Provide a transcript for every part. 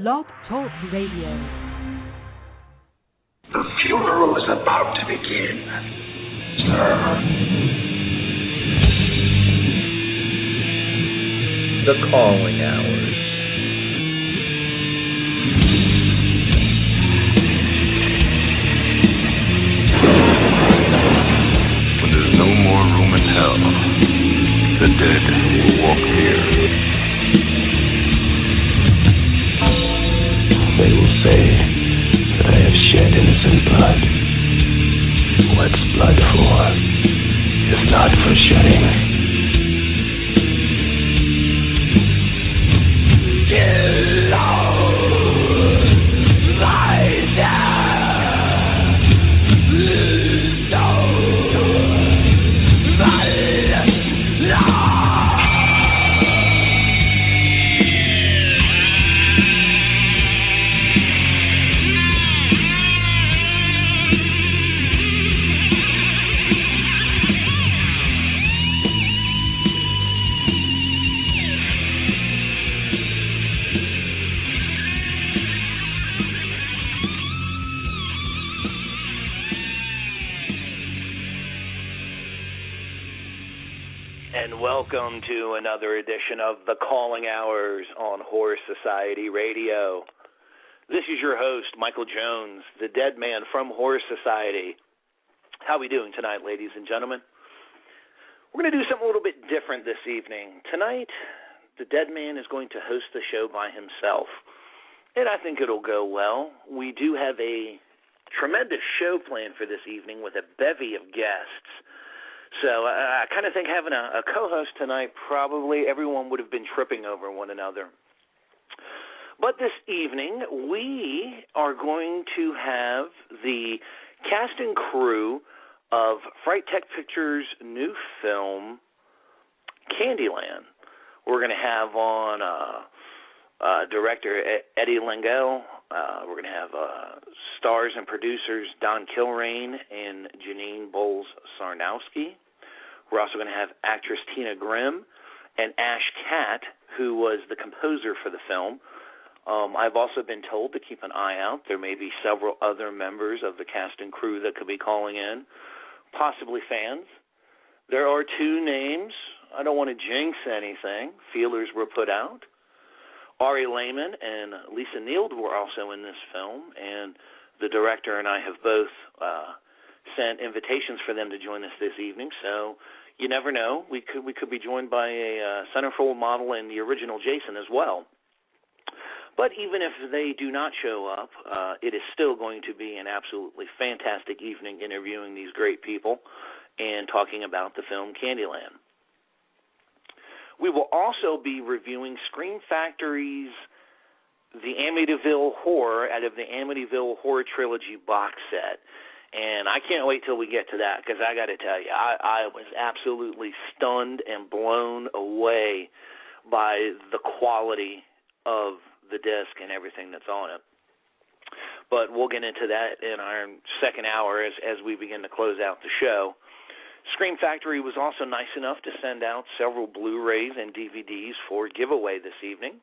Blog Talk Radio. The funeral is about to begin, sir. The calling hours. When there's no more room in hell, the dead will walk here. They will say that I have shed innocent blood. What's blood for? If not for shedding. Welcome to another edition of The Calling Hours on Horror Society Radio. This is your host, Michael Jones, the Dedman from Horror Society. How are we doing tonight, ladies and gentlemen? We're going to do something a little bit different this evening. Tonight, the Dedman is going to host the show by himself, and I think it'll go well. We do have a tremendous show planned for this evening with a bevy of guests. So I kind of think having a co-host tonight, probably everyone would have been tripping over one another. But this evening, we are going to have the cast and crew of Fright Tech Pictures' new film, Kandie Land. We're going to have on director Eddie Lengyel. We're going to have stars and producers Don Kilrain and Janine Bowles Sarnowski. We're also going to have actress Tina Grimm and Ash Katt, who was the composer for the film. I've also been told to keep an eye out. There may be several other members of the cast and crew that could be calling in, possibly fans. There are two names. I don't want to jinx anything. Feelers were put out. Ari Lehman and Lisa Neild were also in this film, and the director and I have both sent invitations for them to join us this evening. So you never know. We could be joined by a centerfold model and the original Jason as well. But even if they do not show up, it is still going to be an absolutely fantastic evening interviewing these great people and talking about the film Kandie Land. We will also be reviewing Scream Factory's The Amityville Horror out of the Amityville Horror Trilogy box set. And I can't wait till we get to that, because I got to tell you, I was absolutely stunned and blown away by the quality of the disc and everything that's on it. But we'll get into that in our second hour as we begin to close out the show. Scream Factory was also nice enough to send out several Blu-rays and DVDs for giveaway this evening.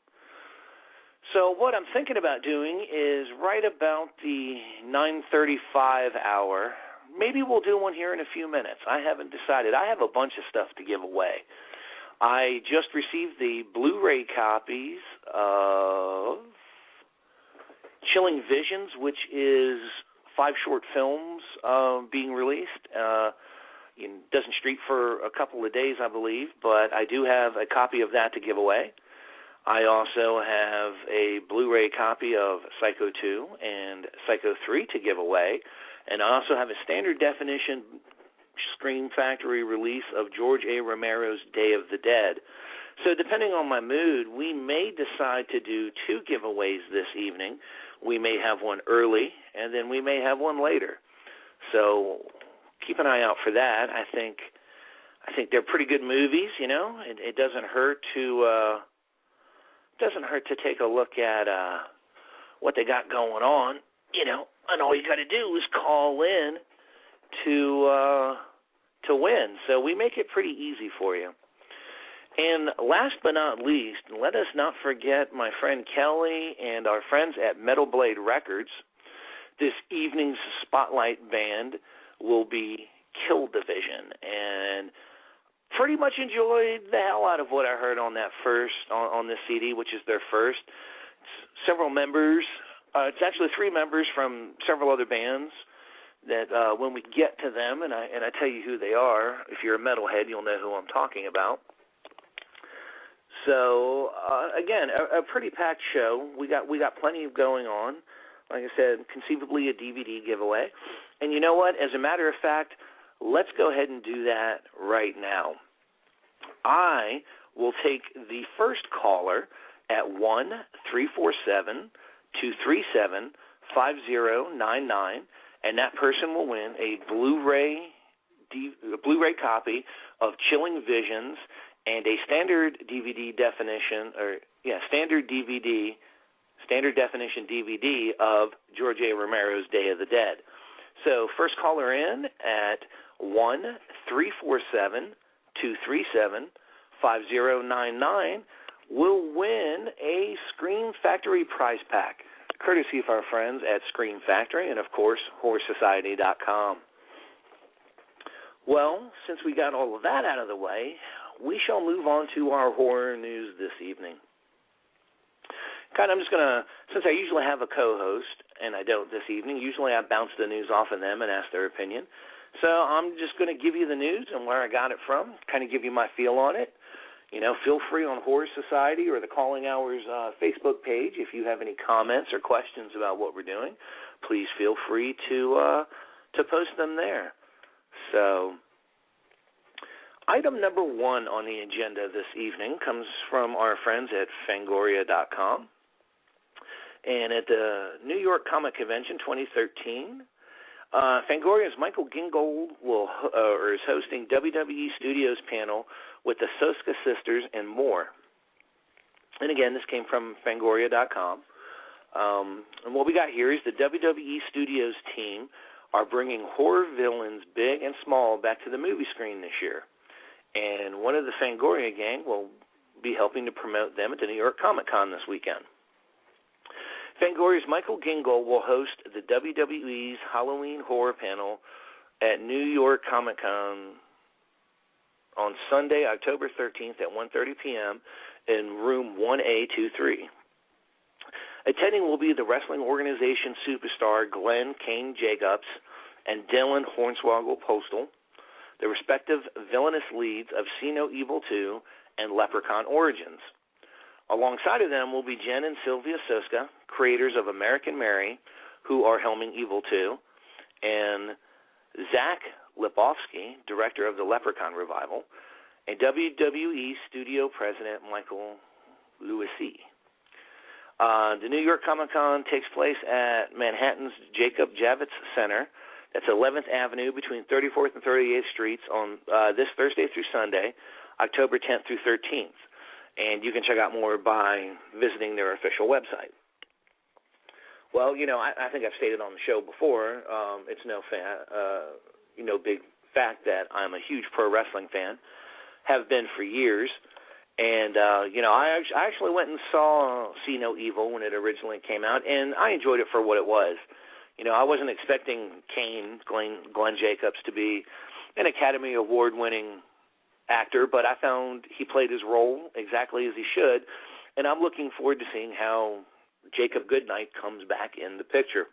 So what I'm thinking about doing is right about the 9:35 hour. Maybe we'll do one here in a few minutes. I haven't decided. I have a bunch of stuff to give away. I just received the Blu-ray copies of Chilling Visions, which is 5 short films being released. It doesn't street for a couple of days, I believe, but I do have a copy of that to give away. I also have a Blu-ray copy of Psycho 2 and Psycho 3 to give away, and I also have a standard definition Scream Factory release of George A. Romero's Day of the Dead. So depending on my mood, we may decide to do 2 giveaways this evening. We may have one early, and then we may have one later. So keep an eye out for that. I think they're pretty good movies, you know. It doesn't hurt to take a look at what they got going on, you know, and all you got to do is call in to win. So we make it pretty easy for you. And last but not least, let us not forget my friend Kelly and our friends at Metal Blade Records. This evening's spotlight band will be Kill Division, and pretty much enjoyed the hell out of what I heard on that on this CD, which is their first. It's several members. It's actually 3 members from several other bands that when we get to them, and I tell you who they are, if you're a metalhead, you'll know who I'm talking about. So again, a pretty packed show. We got plenty going on. Like I said, conceivably a DVD giveaway. And you know what? As a matter of fact, let's go ahead and do that right now. I will take the first caller at 1-347-237-5099, and that person will win a Blu-ray copy of Chilling Visions and a standard definition DVD of George A. Romero's Day of the Dead. So first caller in at 1-347-237-5099 will win a Scream Factory prize pack, courtesy of our friends at Scream Factory and, of course, HorrorSociety.com. Well, since we got all of that out of the way, we shall move on to our horror news this evening. I'm just going to, since I usually have a co-host, and I don't this evening, usually I bounce the news off of them and ask their opinion. So I'm just going to give you the news and where I got it from, kind of give you my feel on it. Feel free on Horror Society or the Calling Hours Facebook page if you have any comments or questions about what we're doing. Please feel free to post them there. So, item number 1 on the agenda this evening comes from our friends at Fangoria.com. And at the New York Comic Convention 2013, Fangoria's Michael Gingold is hosting WWE Studios panel with the Soska Sisters and more. And again, this came from Fangoria.com. And what we got here is the WWE Studios team are bringing horror villains big and small back to the movie screen this year. And one of the Fangoria gang will be helping to promote them at the New York Comic Con this weekend. Fangoria's Michael Gingold will host the WWE's Halloween horror panel at New York Comic Con on Sunday, October 13th at 1:30 p.m. in room 1A23. Attending will be the wrestling organization superstar Glenn Kane Jacobs and Dylan Hornswoggle Postal, the respective villainous leads of See No Evil 2 and Leprechaun Origins. Alongside of them will be Jen and Sylvia Soska, creators of American Mary, who are helming Evil 2, and Zach Lipovsky, director of the Leprechaun Revival, and WWE Studio President Michael Lewisi. The New York Comic Con takes place at Manhattan's Jacob Javits Center. That's 11th Avenue between 34th and 38th Streets on this Thursday through Sunday, October 10th through 13th. And you can check out more by visiting their official website. Well, I think I've stated on the show before, it's no big fact that I'm a huge pro wrestling fan, have been for years. And, I actually went and saw See No Evil when it originally came out, and I enjoyed it for what it was. I wasn't expecting Glenn Jacobs to be an Academy Award-winning actor, but I found he played his role exactly as he should, and I'm looking forward to seeing how Jacob Goodnight comes back in the picture.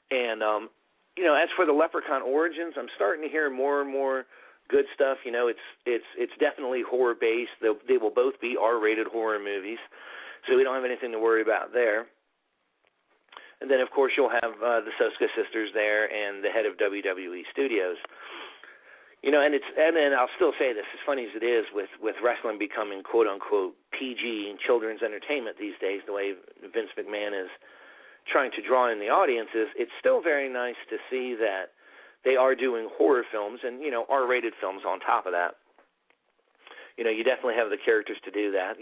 And, as for the Leprechaun Origins, I'm starting to hear more and more good stuff. It's definitely horror-based. They will both be R-rated horror movies, so we don't have anything to worry about there. And then, of course, you'll have the Soska sisters there and the head of WWE Studios. And then I'll still say this, as funny as it is, with wrestling becoming quote-unquote PG and children's entertainment these days, the way Vince McMahon is trying to draw in the audiences, it's still very nice to see that they are doing horror films and, R-rated films on top of that. You definitely have the characters to do that.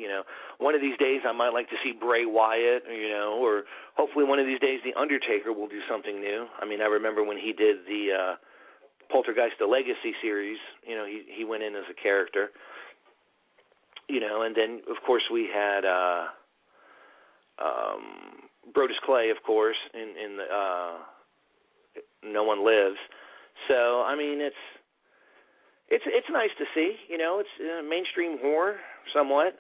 One of these days I might like to see Bray Wyatt, or hopefully one of these days The Undertaker will do something new. I remember when he did the Poltergeist, the Legacy series, he went in as a character. and then, of course, we had Brodus Clay, of course, in the No One Lives. So, I mean, it's nice to see. It's mainstream horror somewhat.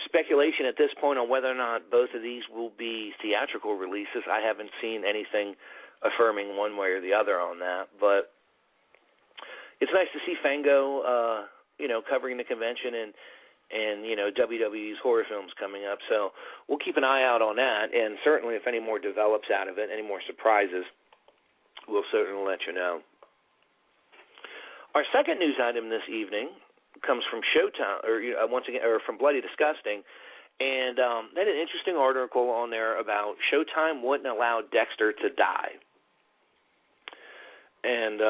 Speculation at this point on whether or not both of these will be theatrical releases. I haven't seen anything affirming one way or the other on that, but it's nice to see Fango, covering the convention and WWE's horror films coming up. So we'll keep an eye out on that, and certainly if any more develops out of it, any more surprises, we'll certainly let you know. Our second news item this evening comes from Showtime, or from Bloody Disgusting, and they had an interesting article on there about Showtime wouldn't allow Dexter to die. And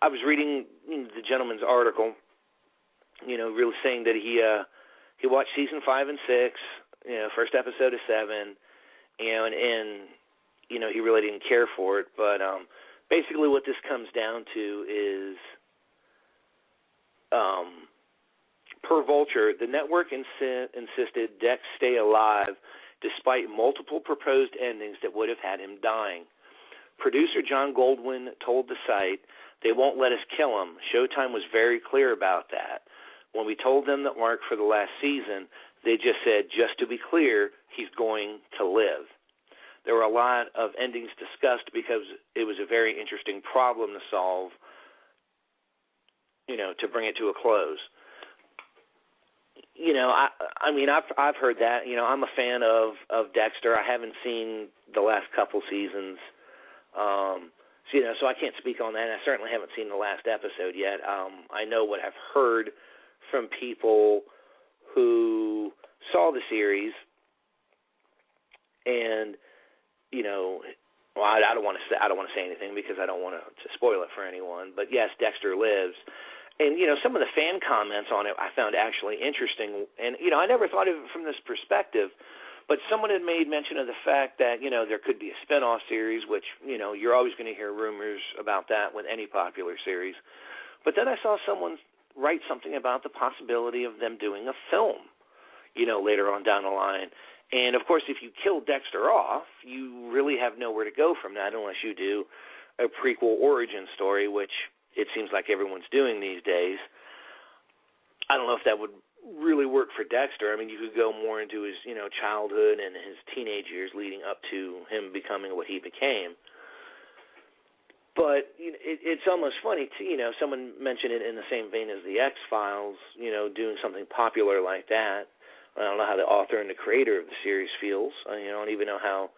I was reading the gentleman's article, really saying that he watched season 5 and 6, first episode of 7, and he really didn't care for it. But basically, what this comes down to is, per Vulture, the network insisted Dex stay alive despite multiple proposed endings that would have had him dying. Producer John Goldwyn told the site, "They won't let us kill him. Showtime was very clear about that. When we told them that mark for the last season, they just said, just to be clear, he's going to live." There were a lot of endings discussed because it was a very interesting problem to solve, to bring it to a close. I've heard that. I'm a fan of Dexter. I haven't seen the last couple seasons. So I can't speak on that. And I certainly haven't seen the last episode yet. I know what I've heard from people who saw the series, and I don't want to say anything because I don't want to spoil it for anyone. But yes, Dexter lives, and some of the fan comments on it I found actually interesting, and I never thought of it from this perspective. But someone had made mention of the fact that, there could be a spinoff series, which, you're always going to hear rumors about that with any popular series. But then I saw someone write something about the possibility of them doing a film, later on down the line. And, of course, if you kill Dexter off, you really have nowhere to go from that unless you do a prequel origin story, which it seems like everyone's doing these days. I don't know if that would really work for Dexter. I mean, you could go more into his, childhood and his teenage years leading up to him becoming what he became. But it's almost funny, too, someone mentioned it in the same vein as the X-Files, doing something popular like that. I don't know how the author and the creator of the series feels. I don't even know how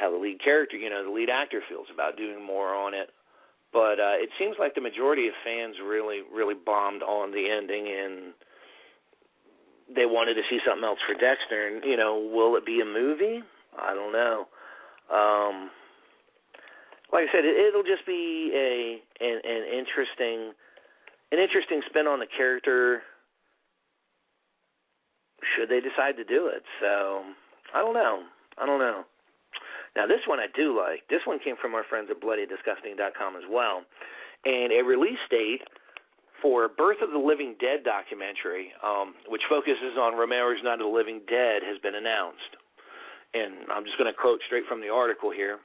the lead character, the lead actor feels about doing more on it. But it seems like the majority of fans really, really bombed on the ending, and they wanted to see something else for Dexter. And, will it be a movie? I don't know. Like I said, it'll just be an interesting spin on the character should they decide to do it. So, I don't know. Now, this one I do like. This one came from our friends at BloodyDisgusting.com as well. And a release date for Birth of the Living Dead documentary, which focuses on Romero's Night of the Living Dead, has been announced. And I'm just going to quote straight from the article here.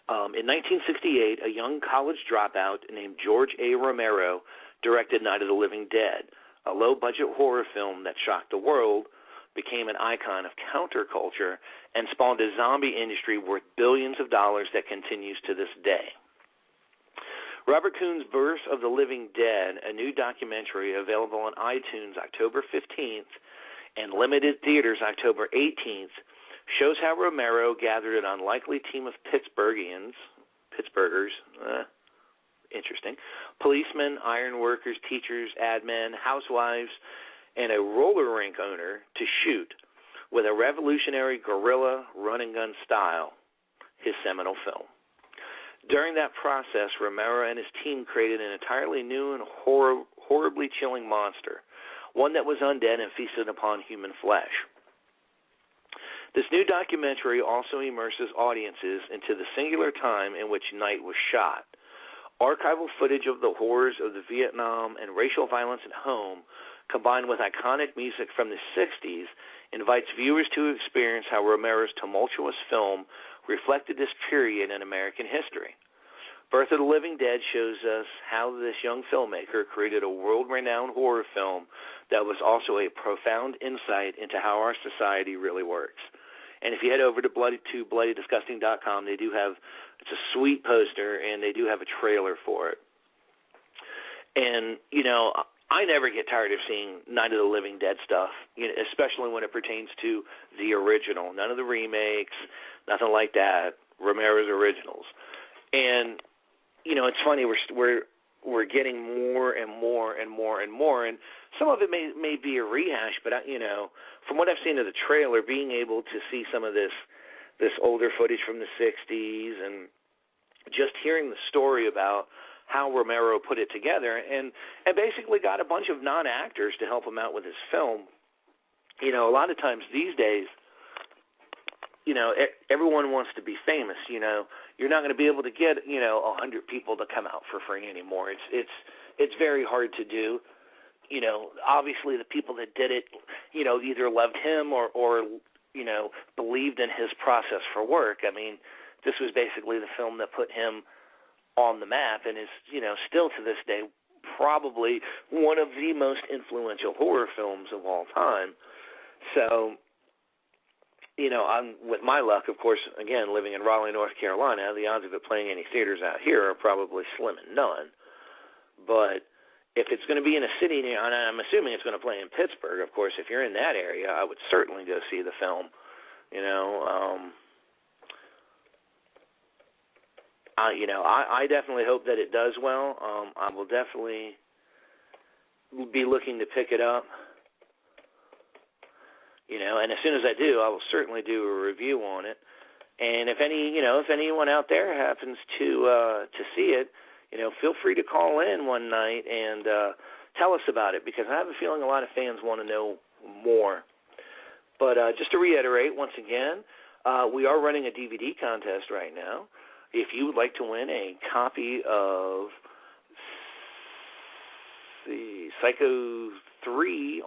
In 1968, a young college dropout named George A. Romero directed Night of the Living Dead, a low-budget horror film that shocked the world, became an icon of counterculture, and spawned a zombie industry worth billions of dollars that continues to this day. Robert Kuhn's Birth of the Living Dead, a new documentary available on iTunes October 15th and limited theaters October 18th, shows how Romero gathered an unlikely team of Pittsburghers, interesting, policemen, iron workers, teachers, admen, housewives, and a roller rink owner to shoot, with a revolutionary guerrilla run-and-gun style, his seminal film. During that process, Romero and his team created an entirely new and horribly chilling monster, one that was undead and feasted upon human flesh. This new documentary also immerses audiences into the singular time in which Night was shot, Archival footage of the horrors of the Vietnam and racial violence at home, combined with iconic music from the 60s, invites viewers to experience how Romero's tumultuous film reflected this period in American history. Birth of the Living Dead shows us how this young filmmaker created a world-renowned horror film that was also a profound insight into how our society really works. And if you head over to bloodydisgusting.com, they do have, it's a sweet poster, and they do have a trailer for it. And, you know, I never get tired of seeing Night of the Living Dead stuff, you know, especially when it pertains to the original. None of the remakes, nothing like that. Romero's originals. And, you know, it's funny, we're getting more and more and more and more, and some of it may be a rehash, but you know, from what I've seen of the trailer, being able to see some of this older footage from the 60s and just hearing the story about how Romero put it together and basically got a bunch of non-actors to help him out with his film. You know, a lot of times these days, you know, everyone wants to be famous. You know, you're not going to be able to get, you know, 100 people to come out for free anymore. It's very hard to do. You know, obviously the people that did it, you know, either loved him or you know, believed in his process for work. I mean, this was basically the film that put him on the map and is, you know, still to this day probably one of the most influential horror films of all time. So, you know, I'm with my luck, of course, again, living in Raleigh, North Carolina, the odds of it playing any theaters out here are probably slim and none. But if it's going to be in a city, and I'm assuming it's going to play in Pittsburgh, of course, if you're in that area, I would certainly go see the film. You know, I definitely hope that it does well. I will definitely be looking to pick it up. You know, and as soon as I do, I will certainly do a review on it. And if anyone out there happens to see it, you know, feel free to call in one night and tell us about it, because I have a feeling a lot of fans want to know more. But just to reiterate once again, we are running a DVD contest right now. If you would like to win a copy of Psycho 3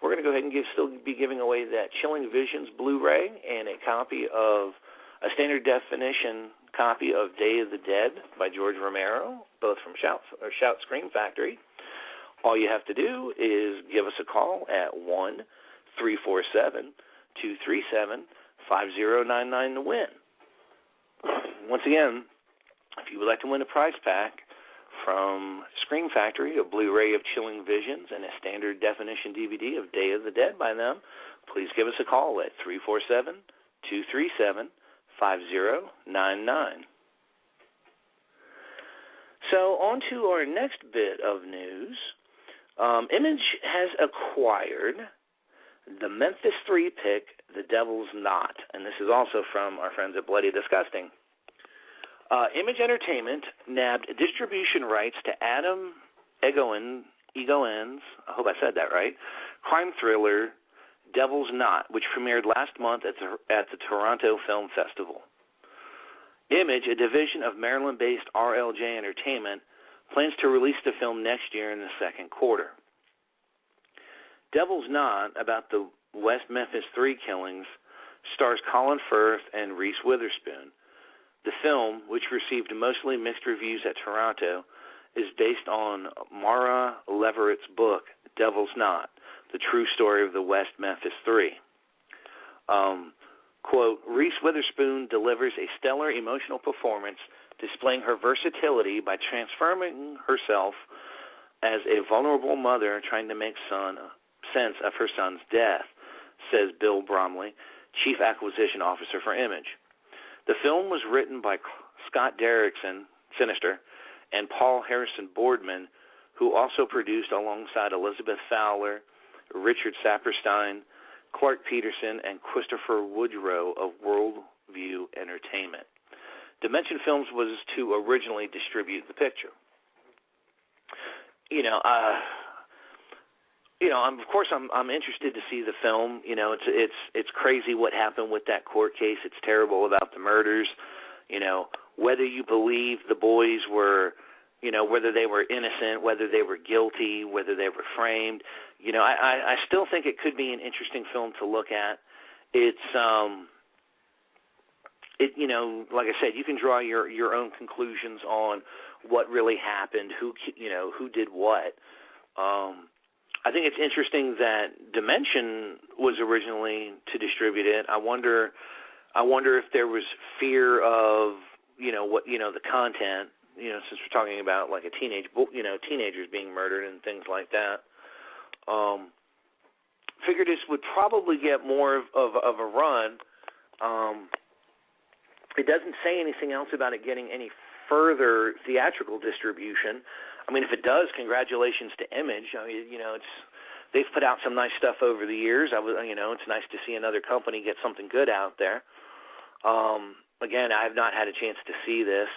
we're going to go ahead and still be giving away that Chilling Visions Blu-ray and a copy of a standard definition copy of Day of the Dead by George Romero, both from Shout Scream Factory. All you have to do is give us a call at 1-347-237-5099 to win. Once again, if you would like to win a prize pack from Scream Factory, a Blu-ray of Chilling Visions and a standard definition DVD of Day of the Dead by them, please give us a call at 347-237-5099. So on to our next bit of news. Image has acquired the Memphis 3 pick, The Devil's Knot, and this is also from our friends at Bloody Disgusting. Image Entertainment nabbed distribution rights to Adam Egoin's, I hope I said that right, crime thriller Devil's Knot, which premiered last month at the Toronto Film Festival. Image, a division of Maryland-based RLJ Entertainment, plans to release the film next year in the second quarter. Devil's Knot, about the West Memphis 3 killings, stars Colin Firth and Reese Witherspoon. The film, which received mostly mixed reviews at Toronto, is based on Mara Leverett's book, Devil's Knot, the true story of the West Memphis 3. Quote, Reese Witherspoon delivers a stellar emotional performance, displaying her versatility by transforming herself as a vulnerable mother trying to make sense of her son's death, says Bill Bromley, Chief Acquisition Officer for Image. The film was written by Scott Derrickson, Sinister, and Paul Harrison Boardman, who also produced alongside Elizabeth Fowler, Richard Saperstein, Clark Peterson, and Christopher Woodrow of Worldview Entertainment. Dimension Films was to originally distribute the picture. Of course, I'm interested to see the film. You know, it's crazy what happened with that court case. It's terrible about the murders. whether you believe the boys were, whether they were innocent, whether they were guilty, whether they were framed. I still think it could be an interesting film to look at. It's, like I said, you can draw your own conclusions on what really happened, who did what. I think it's interesting that Dimension was originally to distribute it. I wonder if there was fear of, the content, since we're talking about like a teenagers being murdered and things like that. Figured this would probably get more of a run. It doesn't say anything else about it getting any further theatrical distribution. I mean, if it does, congratulations to Image. I mean, they've put out some nice stuff over the years. It's nice to see another company get something good out there. Again, I have not had a chance to see this.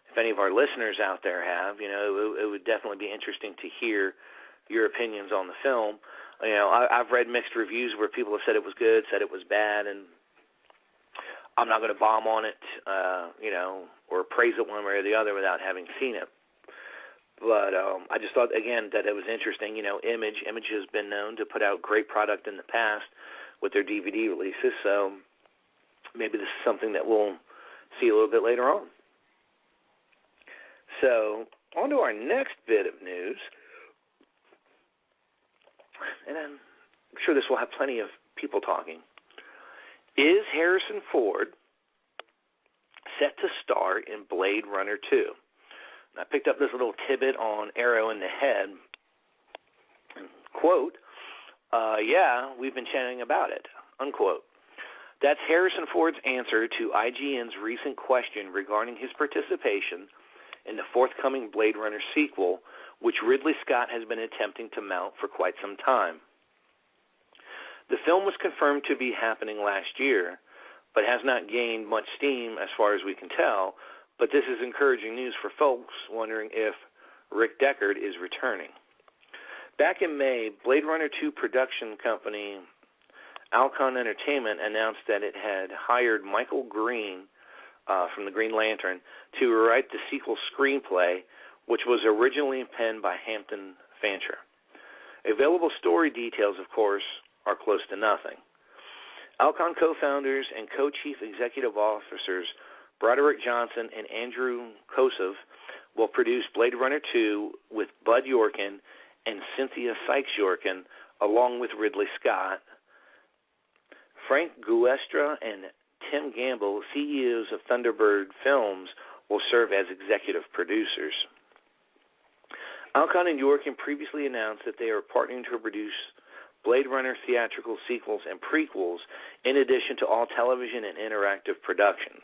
If any of our listeners out there have, it would definitely be interesting to hear your opinions on the film. I've read mixed reviews where people have said it was good, said it was bad, and I'm not going to bomb on it, or praise it one way or the other without having seen it. But I just thought, again, that it was interesting. Image has been known to put out great product in the past with their DVD releases, so maybe this is something that we'll see a little bit later on. So, on to our next bit of news. And I'm sure this will have plenty of people talking. Is Harrison Ford set to star in Blade Runner 2? And I picked up this little tidbit on Arrow in the Head. Quote, yeah, we've been chatting about it, unquote. That's Harrison Ford's answer to IGN's recent question regarding his participation in the forthcoming Blade Runner sequel, which Ridley Scott has been attempting to mount for quite some time. The film was confirmed to be happening last year, but has not gained much steam as far as we can tell, but this is encouraging news for folks wondering if Rick Deckard is returning. Back in May, Blade Runner 2 production company Alcon Entertainment announced that it had hired Michael Green from the Green Lantern to write the sequel screenplay, which was originally penned by Hampton Fancher. Available story details, of course, are close to nothing. Alcon co-founders and co-chief executive officers Broderick Johnson and Andrew Kosov will produce Blade Runner 2 with Bud Yorkin and Cynthia Sykes-Yorkin, along with Ridley Scott. Frank Guestra and Tim Gamble, CEOs of Thunderbird Films, will serve as executive producers. Alcon and Yorkin previously announced that they are partnering to produce Blade Runner theatrical sequels and prequels, in addition to all television and interactive productions.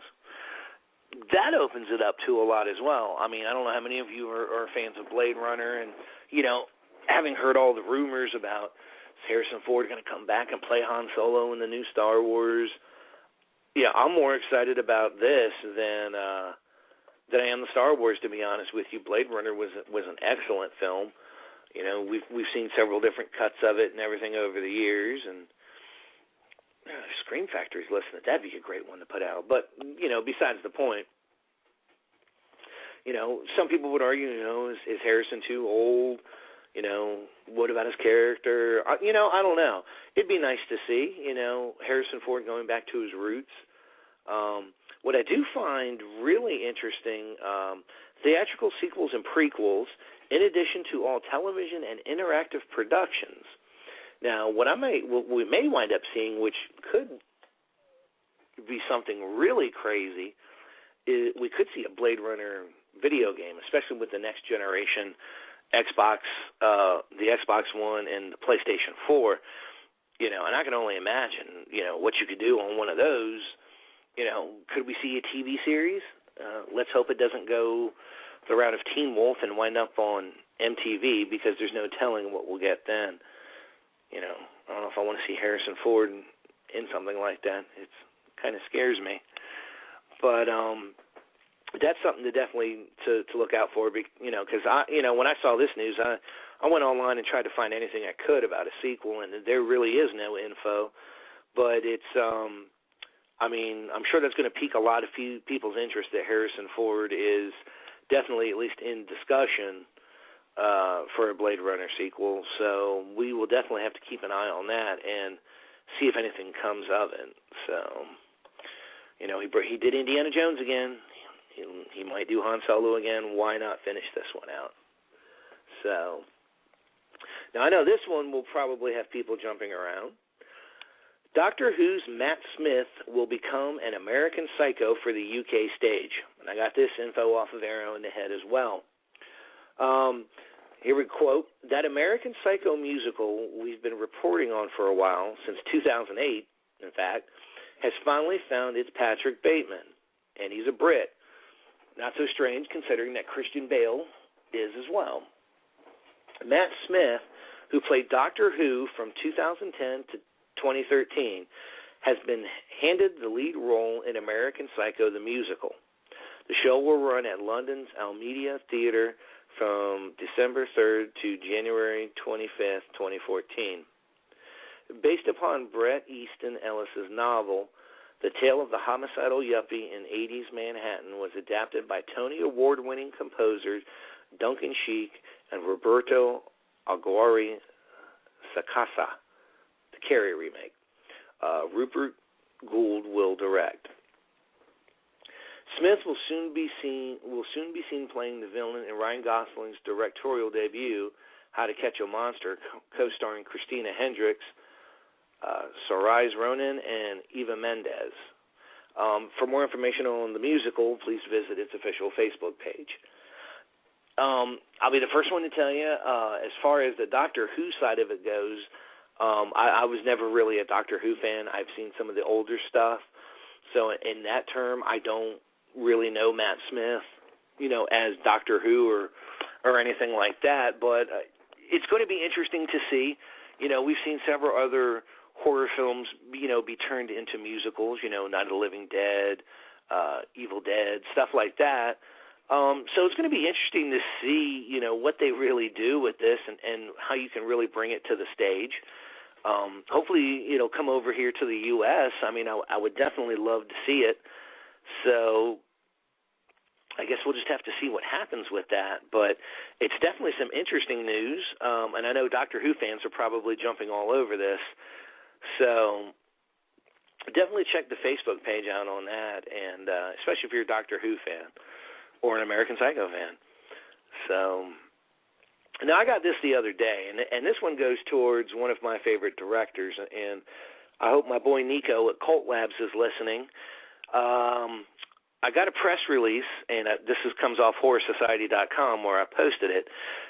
That opens it up to a lot as well. I mean, I don't know how many of you are fans of Blade Runner, and, having heard all the rumors about Harrison Ford going to come back and play Han Solo in the new Star Wars, I'm more excited about this than I am the Star Wars, to be honest with you. Blade Runner was an excellent film. We've seen several different cuts of it and everything over the years, and Scream Factory's listening. That'd be a great one to put out. But besides the point, some people would argue, is Harrison too old? What about his character? I don't know. It'd be nice to see, Harrison Ford going back to his roots. What I do find really interesting, theatrical sequels and prequels, in addition to all television and interactive productions. Now, what we may wind up seeing, which could be something really crazy, is we could see a Blade Runner video game, especially with the next generation Xbox, the Xbox One and the PlayStation 4, and I can only imagine, what you could do on one of those. Could we see a TV series? Let's hope it doesn't go the route of Teen Wolf and wind up on MTV, because there's no telling what we'll get then. I don't know if I want to see Harrison Ford in something like that. It kind of scares me. But that's something to definitely to look out for, because when I saw this news, I went online and tried to find anything I could about a sequel, and there really is no info. But it's I mean, I'm sure that's going to pique a lot of people's interest that Harrison Ford is definitely at least in discussion for a Blade Runner sequel. So we will definitely have to keep an eye on that and see if anything comes of it. So, you know, he did Indiana Jones again. He might do Han Solo again. Why not finish this one out? So, now I know this one will probably have people jumping around. Doctor Who's Matt Smith will become an American Psycho for the UK stage. And I got this info off of Arrow in the Head as well. Here we quote, that American Psycho musical we've been reporting on for a while, since 2008, in fact, has finally found its Patrick Bateman. And he's a Brit. Not so strange considering that Christian Bale is as well. Matt Smith, who played Doctor Who from 2010 to 2013, has been handed the lead role in American Psycho the musical. The show will run at London's Almeida Theatre from December 3rd to January 25th, 2014. Based upon Bret Easton Ellis's novel, The Tale of the Homicidal Yuppie in 80s Manhattan was adapted by Tony Award-winning composers Duncan Sheik and Roberto Aguirre Sacasa. The Carrie remake. Rupert Gould will direct. Smith will soon be seen playing the villain in Ryan Gosling's directorial debut, How to Catch a Monster, co-starring Christina Hendricks, Saoirse Ronan, and Eva Mendes. For more information on the musical, please visit its official Facebook page. I'll be the first one to tell you, as far as the Doctor Who side of it goes, I was never really a Doctor Who fan. I've seen some of the older stuff. So in that term, I don't really know Matt Smith, you know, as Doctor Who or anything like that. But it's going to be interesting to see. You know, we've seen several other horror films, you know, be turned into musicals, you know, Night of the Living Dead, Evil Dead, stuff like that. So it's going to be interesting to see, you know, what they really do with this and how you can really bring it to the stage. Hopefully it'll come over here to the U.S. I mean, I would definitely love to see it. So I guess we'll just have to see what happens with that. But it's definitely some interesting news, and I know Doctor Who fans are probably jumping all over this. So definitely check the Facebook page out on that, and especially if you're a Doctor Who fan or an American Psycho fan. So now I got this the other day, and this one goes towards one of my favorite directors, and I hope my boy Nico at Cult Labs is listening. I got a press release, and comes off HorrorSociety.com where I posted it.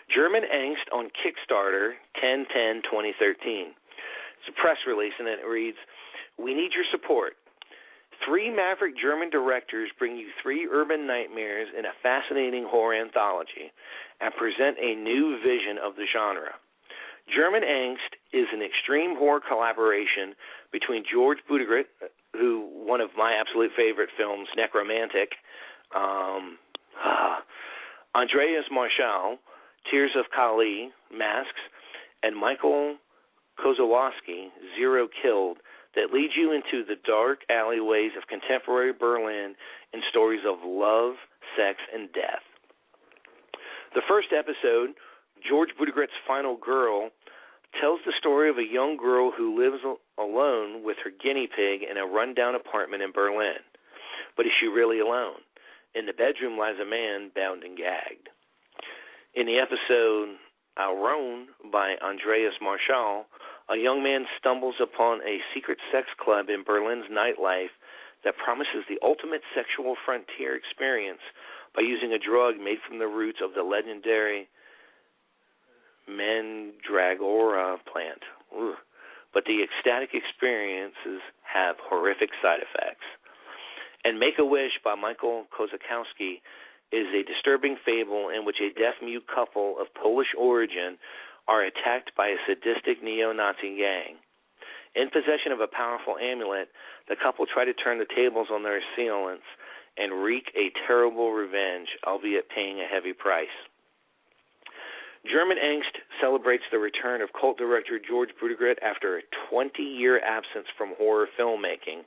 German Angst on Kickstarter, 10/10/2013. It's a press release, and it reads, "We need your support. 3 maverick German directors bring you 3 urban nightmares in a fascinating horror anthology and present a new vision of the genre. German Angst is an extreme horror collaboration between George Budegret, who one of my absolute favorite films, Necromantic, Andreas Marschall, Tears of Kali, Masks, and Michael Kozłowski, Zero Killed, that leads you into the dark alleyways of contemporary Berlin in stories of love, sex, and death. The first episode, George Budegret's Final Girl, tells the story of a young girl who lives alone with her guinea pig in a rundown apartment in Berlin. But is she really alone? In the bedroom lies a man bound and gagged. In the episode Alron by Andreas Marschall, a young man stumbles upon a secret sex club in Berlin's nightlife that promises the ultimate sexual frontier experience by using a drug made from the roots of the legendary Mandragora plant. Ooh. But the ecstatic experiences have horrific side effects. And Make-A-Wish by Michael Kozłowski is a disturbing fable in which a deaf-mute couple of Polish origin are attacked by a sadistic neo-Nazi gang. In possession of a powerful amulet, the couple try to turn the tables on their assailants and wreak a terrible revenge, albeit paying a heavy price. German Angst celebrates the return of cult director George Brugert after a 20-year absence from horror filmmaking,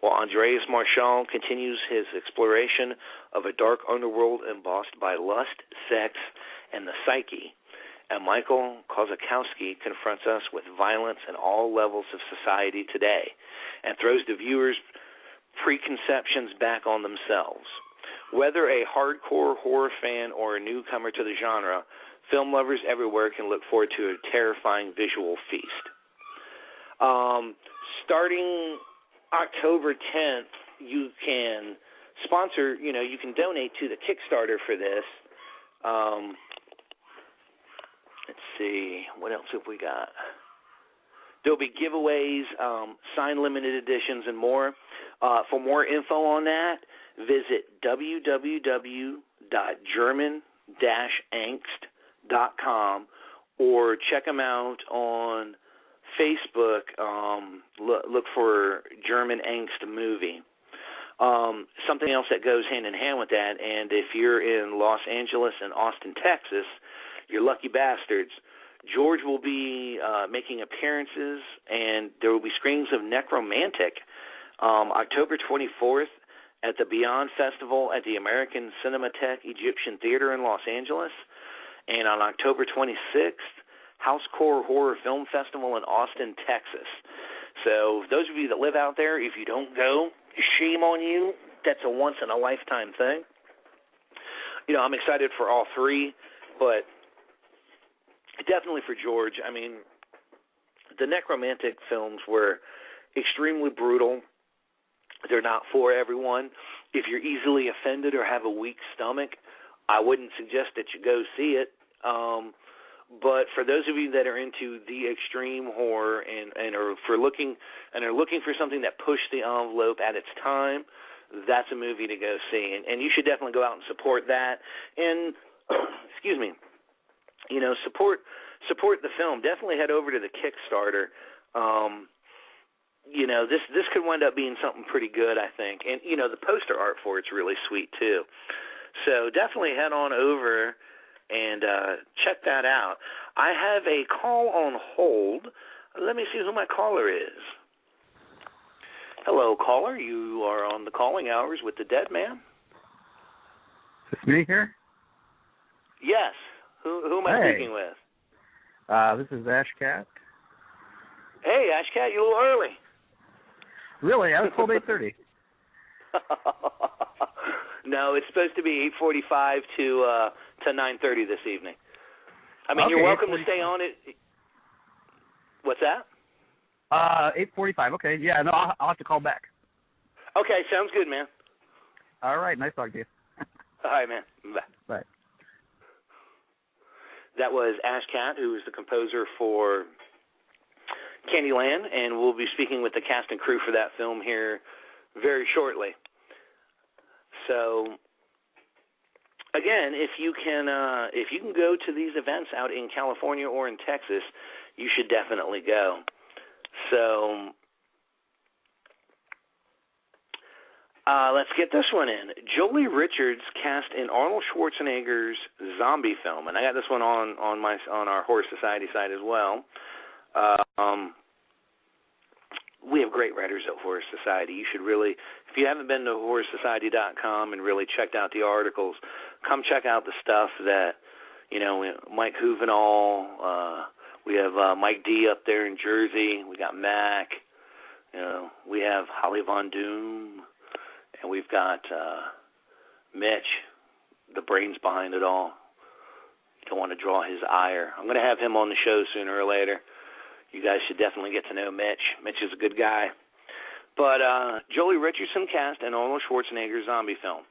while Andreas Marschall continues his exploration of a dark underworld embossed by lust, sex, and the psyche. And Michael Kozakowski confronts us with violence in all levels of society today and throws the viewers' preconceptions back on themselves. Whether a hardcore horror fan or a newcomer to the genre, film lovers everywhere can look forward to a terrifying visual feast. Starting October 10th, you can sponsor, you can donate to the Kickstarter for this. Let's see, what else have we got? There'll be giveaways, signed limited editions, and more. For more info on that, visit www.german-angst.com or check them out on Facebook. Look for German Angst Movie. Something else that goes hand in hand with that, and if you're in Los Angeles and Austin, Texas, you're lucky bastards. George will be making appearances, and there will be screenings of Necromantic October 24th at the Beyond Festival at the American Cinematheque Egyptian Theater in Los Angeles, and on October 26th, Housecore Horror Film Festival in Austin, Texas. So those of you that live out there, if you don't go, shame on you. That's a once-in-a-lifetime thing. I'm excited for all three, but definitely for George. I mean, the Necromantic films were extremely brutal. They're not for everyone. If you're easily offended or have a weak stomach, I wouldn't suggest that you go see it. But for those of you that are into the extreme horror and are looking for something that pushed the envelope at its time, that's a movie to go see. And you should definitely go out and support that. And excuse me. Support the film. Definitely head over to the Kickstarter. This could wind up being something pretty good, I think. And the poster art for it's really sweet too. So definitely head on over and check that out. I have a call on hold. Let me see who my caller is. Hello, caller. You are on the calling hours with the Dedman. Is this me here? Yes. Who am I speaking with? This is Ash Katt. Hey, Ash Katt, you're a little early. Really? I was told 8:30. No, it's supposed to be 8:45 to 9:30 this evening. I mean, okay, you're welcome to stay on it. What's that? 8:45. Okay, yeah, no, I'll have to call back. Okay, sounds good, man. All right, nice talking to you. All right, man. Bye. Bye. That was Ash Katt, who is the composer for Kandie Land, and we'll be speaking with the cast and crew for that film here very shortly. So, again, if you can go to these events out in California or in Texas, you should definitely go. So, let's get this one in. Jolie Richards cast in Arnold Schwarzenegger's zombie film, and I got this one on our Horror Society site as well. We have great writers at Horror Society. You should really, if you haven't been to horrorsociety.com and really checked out the articles, come check out the stuff that, Mike Huvenall, we have Mike D up there in Jersey, we got Mac, we have Holly Von Doom, and we've got Mitch, the brains behind it all. You don't want to draw his ire. I'm going to have him on the show sooner or later. You guys should definitely get to know Mitch. Mitch is a good guy. But Jolie Richardson cast an Arnold Schwarzenegger zombie film.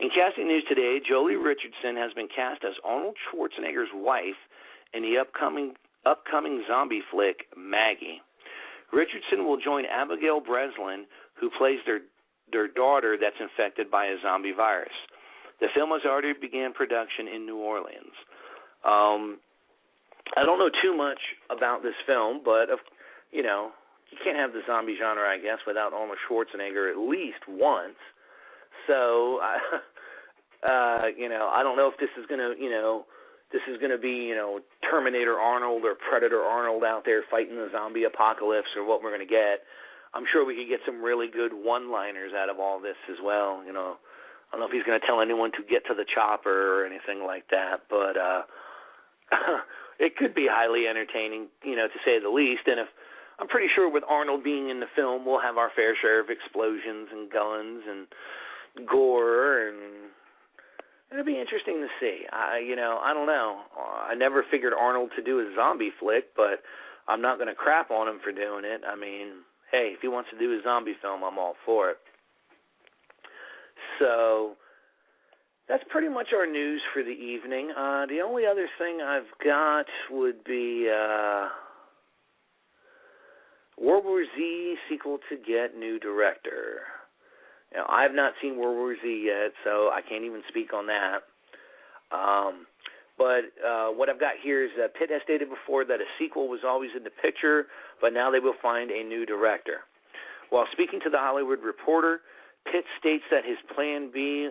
In casting news today, Jolie Richardson has been cast as Arnold Schwarzenegger's wife in the upcoming zombie flick, Maggie. Richardson will join Abigail Breslin, who plays their daughter that's infected by a zombie virus. The film has already began production in New Orleans. I don't know too much about this film, but, you can't have the zombie genre, I guess, without Arnold Schwarzenegger at least once. So, I don't know if this is going to, this is going to be, Terminator Arnold or Predator Arnold out there fighting the zombie apocalypse or what we're going to get. I'm sure we could get some really good one-liners out of all this as well. I don't know if he's going to tell anyone to get to the chopper or anything like that, but it could be highly entertaining, to say the least. And I'm pretty sure with Arnold being in the film, we'll have our fair share of explosions and guns and gore, and it'll be interesting to see. I don't know. I never figured Arnold to do a zombie flick, but I'm not going to crap on him for doing it. I mean, hey, if he wants to do a zombie film, I'm all for it. So that's pretty much our news for the evening. The only other thing I've got would be World War Z sequel to get new director. I've not seen World War Z yet, so I can't even speak on that. But what I've got here is that Pitt has stated before that a sequel was always in the picture, but now they will find a new director. While speaking to The Hollywood Reporter, Pitt states that his plan B,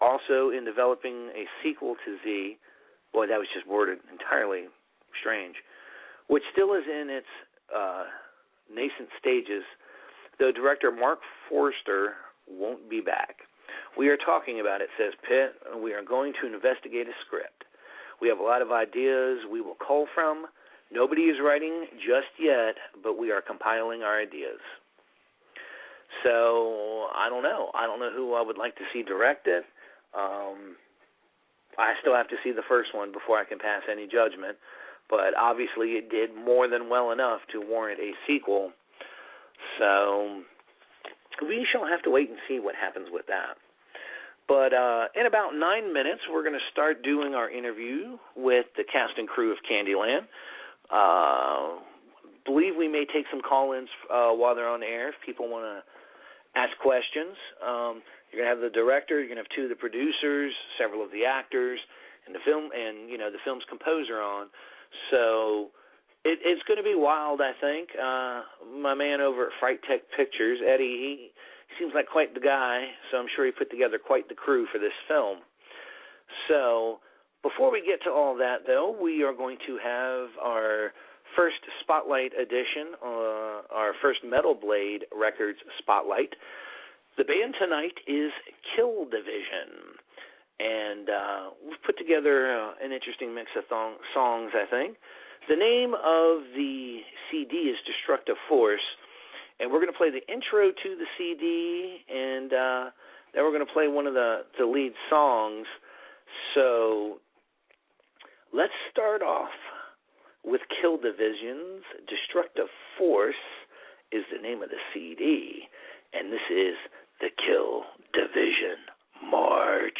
also in developing a sequel to Z, boy, that was just worded entirely strange, which still is in its nascent stages, though director Mark Forster won't be back. We are talking about it, says Pitt, and we are going to investigate a script. We have a lot of ideas we will cull from. Nobody is writing just yet, but we are compiling our ideas. So, I don't know. I don't know who I would like to see direct it. I still have to see the first one before I can pass any judgment, but obviously it did more than well enough to warrant a sequel. So, we shall have to wait and see what happens with that. But in about 9 minutes, we're going to start doing our interview with the cast and crew of Kandie Land. Believe we may take some call-ins while they're on the air if people want to ask questions. You're going to have the director, you're going to have two of the producers, several of the actors, and the film, and the film's composer on. So it's going to be wild, I think. My man over at Fright Tech Pictures, Eddie, he seems like quite the guy, so I'm sure he put together quite the crew for this film. So before we get to all that, though, we are going to have our first Spotlight edition, our first Metal Blade Records Spotlight. The band tonight is Kill Division, and we've put together an interesting mix of songs, I think. The name of the CD is Destructive Force, and we're going to play the intro to the CD, and then we're going to play one of the lead songs. So let's start off with Kill Division's Destructive Force is the name of the CD, and this is the Kill Division March.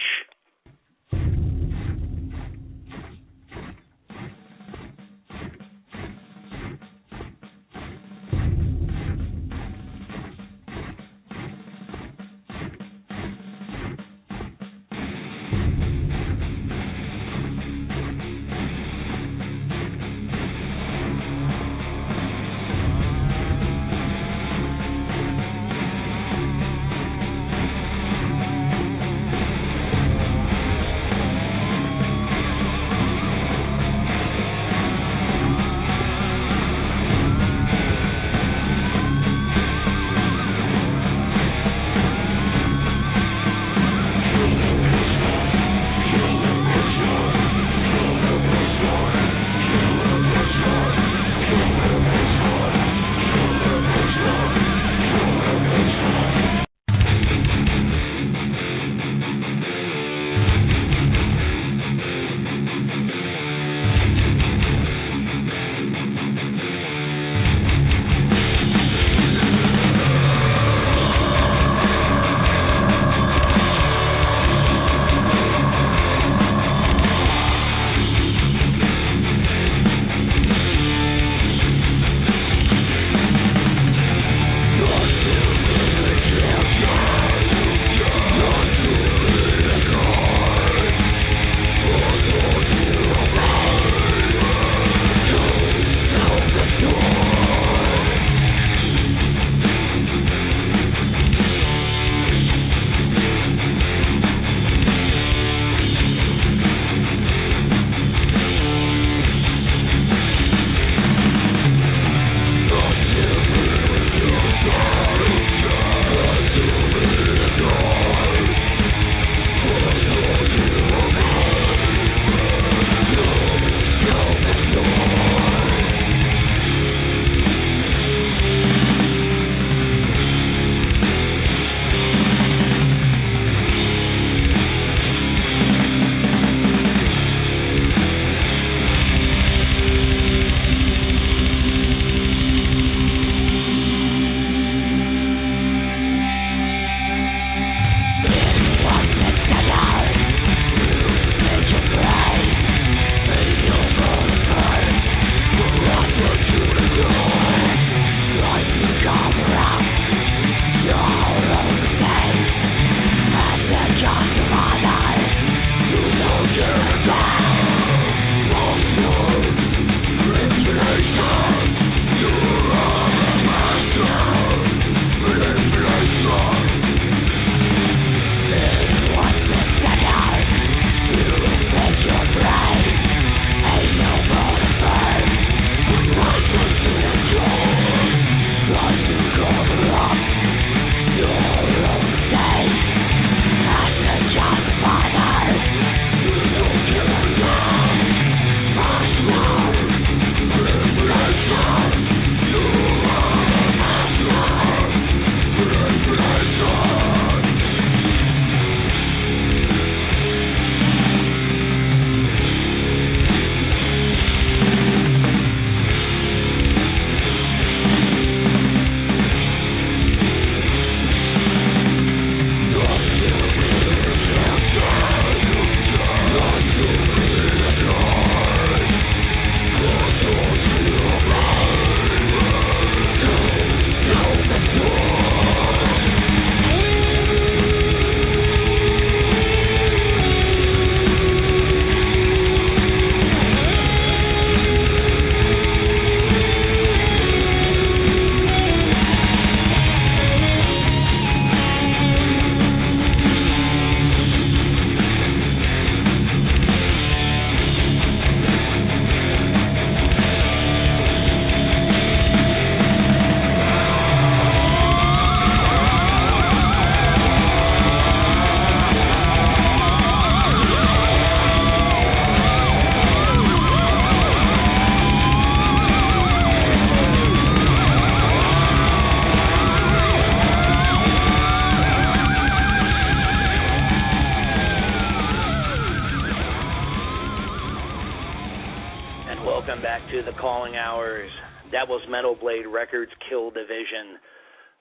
That was Metal Blade Records' Kill Division.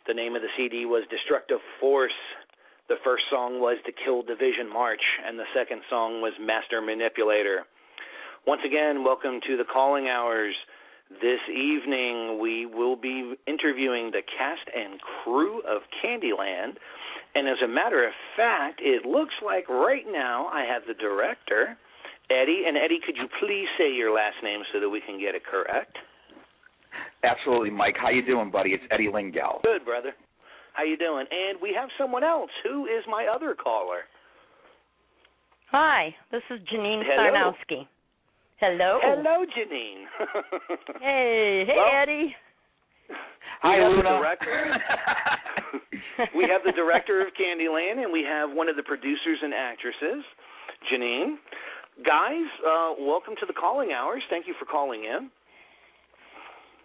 The name of the CD was Destructive Force. The first song was The Kill Division March, and the second song was Master Manipulator. Once again, welcome to the Calling Hours. This evening, we will be interviewing the cast and crew of Kandie Land. And as a matter of fact, it looks like right now I have the director, Eddie. And Eddie, could you please say your last name so that we can get it correct? Absolutely, Mike. How you doing, buddy? It's Eddie Lengyel. Good, brother. How you doing? And we have someone else. Who is my other caller? Hi, this is Janine Hello. Sarnowski. Hello. Hello, Janine. Hey, Well, Eddie. Hi, Luna. We have the director of Kandie Land, and we have one of the producers and actresses, Janine. Guys, welcome to the Calling Hours. Thank you for calling in.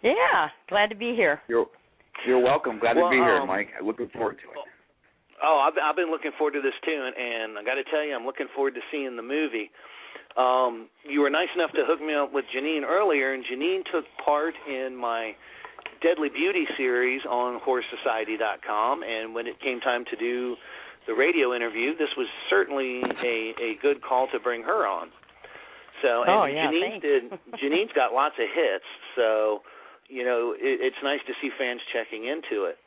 Yeah, glad to be here. You're welcome. Glad to be here, Mike. I'm looking forward to it. Oh, I've been looking forward to this too, and I got to tell you, I'm looking forward to seeing the movie. You were nice enough to hook me up with Janine earlier, and Janine took part in my Deadly Beauty series on HorrorSociety.com, and when it came time to do the radio interview, this was certainly a good call to bring her on. So, and Janine's got lots of hits, so it's nice to see fans checking into it.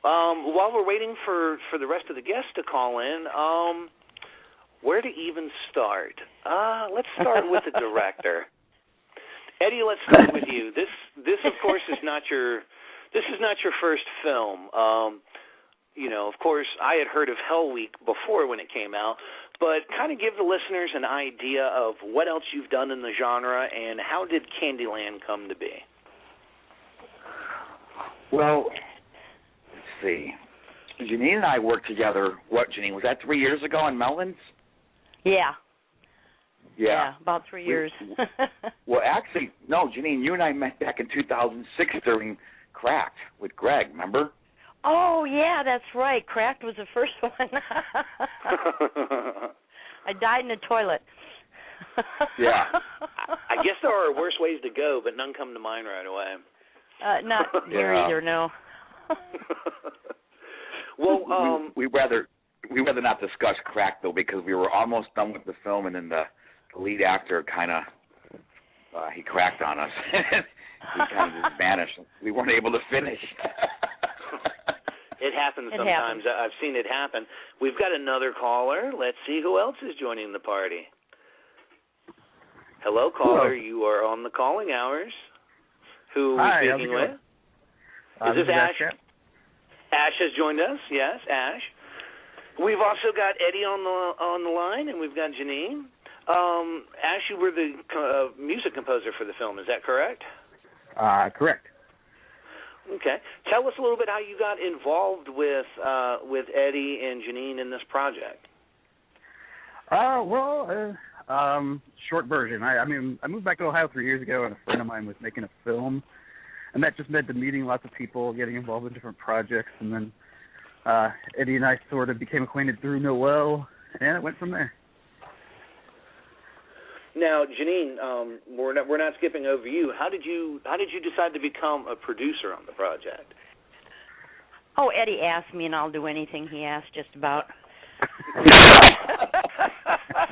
While we're waiting for the rest of the guests to call in, where to even start? Let's start with the director. Eddie, let's start with you. This of course is not your first film. Of course, I had heard of Hell Week before when it came out, but kind of give the listeners an idea of what else you've done in the genre and how did Kandie Land come to be? Well, let's see. Janine and I worked together, Janine, was that 3 years ago in Mellons? Yeah, about 3 years. Well, actually, no, Janine, you and I met back in 2006 during Cracked with Greg, remember? Oh, yeah, that's right. Cracked was the first one. I died in the toilet. Yeah. I guess there are worse ways to go, but none come to mind right away. Not here either, no. Well, we'd rather not discuss Crack though, because we were almost done with the film, and then the lead actor kind of he cracked on us. He kind of just vanished. We weren't able to finish. It happens sometimes. I've seen it happen. We've got another caller. Let's see who else is joining the party. Hello, caller. Hello. You are on the Calling Hours. Who are we speaking with? Is this Ash? Ash has joined us. Yes, Ash. We've also got Eddie on the line, and we've got Janine. Ash, you were the music composer for the film. Is that correct? Correct. Okay. Tell us a little bit how you got involved with Eddie and Janine in this project. Short version. I moved back to Ohio 3 years ago, and a friend of mine was making a film, and that just led to meeting lots of people, getting involved in different projects, and then Eddie and I sort of became acquainted through Noel, and it went from there. Now, Janine, we're not skipping over you. How did you decide to become a producer on the project? Oh, Eddie asked me, and I'll do anything he asks, just about.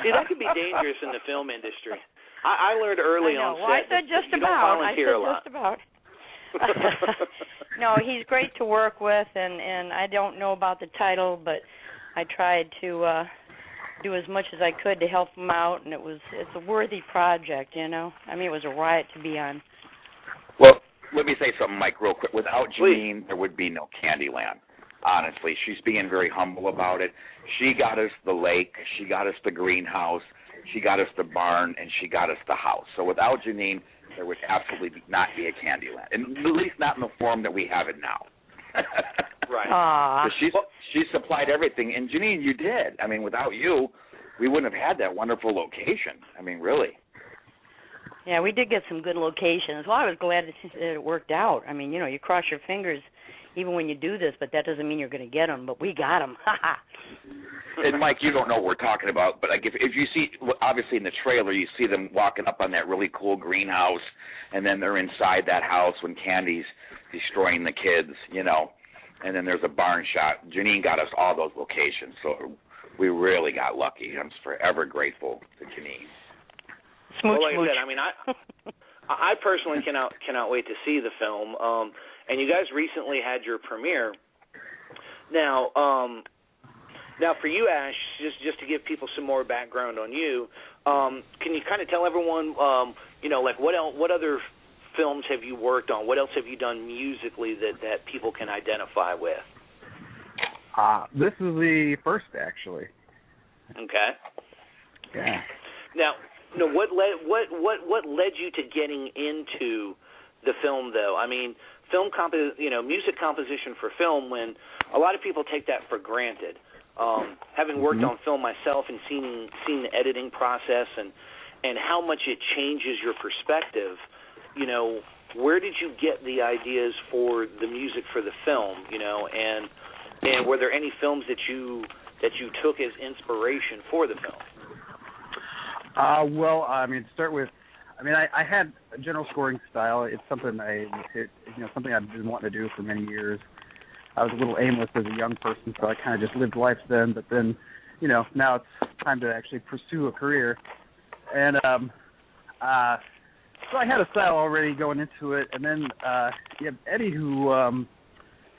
See, that could be dangerous in the film industry. I learned early on set. I said just about. No, he's great to work with, and I don't know about the title, but I tried to do as much as I could to help him out, and it's a worthy project, It was a riot to be on. Well, let me say something, Mike, real quick. Without Janine, there would be no Kandie Land. Honestly, she's being very humble about it. She got us the lake, she got us the greenhouse, she got us the barn, and she got us the house. So without Janine, there would absolutely not be a Kandie Land, and at least not in the form that we have it now. Right. She supplied everything, and Janine, you did. Without you, we wouldn't have had that wonderful location. Really. Yeah, we did get some good locations. Well, I was glad that it worked out. I mean, you cross your fingers even when you do this, but that doesn't mean you're going to get them. But we got them. And Mike, you don't know what we're talking about, but like if you see, obviously in the trailer, you see them walking up on that really cool greenhouse, and then they're inside that house when Kandie's destroying the kids, and then there's a barn shot. Janine got us all those locations, so we really got lucky. I'm forever grateful to Janine. Smooch, well, like smooch. I said, I mean, I personally cannot wait to see the film. And you guys recently had your premiere. Now for you, Ash, just to give people some more background on you, can you kind of tell everyone, like what other films have you worked on? What else have you done musically that people can identify with? This is the first, actually. Okay. Yeah. Now, what led you to getting into the film, though? I mean, music composition for film, when a lot of people take that for granted. Having worked on film myself and seen the editing process and how much it changes your perspective, where did you get the ideas for the music for the film, and were there any films that you took as inspiration for the film? Well, I mean, to start with, I had a general scoring style. It's something something I've been wanting to do for many years. I was a little aimless as a young person, so I kind of just lived life then. But then, now it's time to actually pursue a career. And so I had a style already going into it. And then you have Eddie, who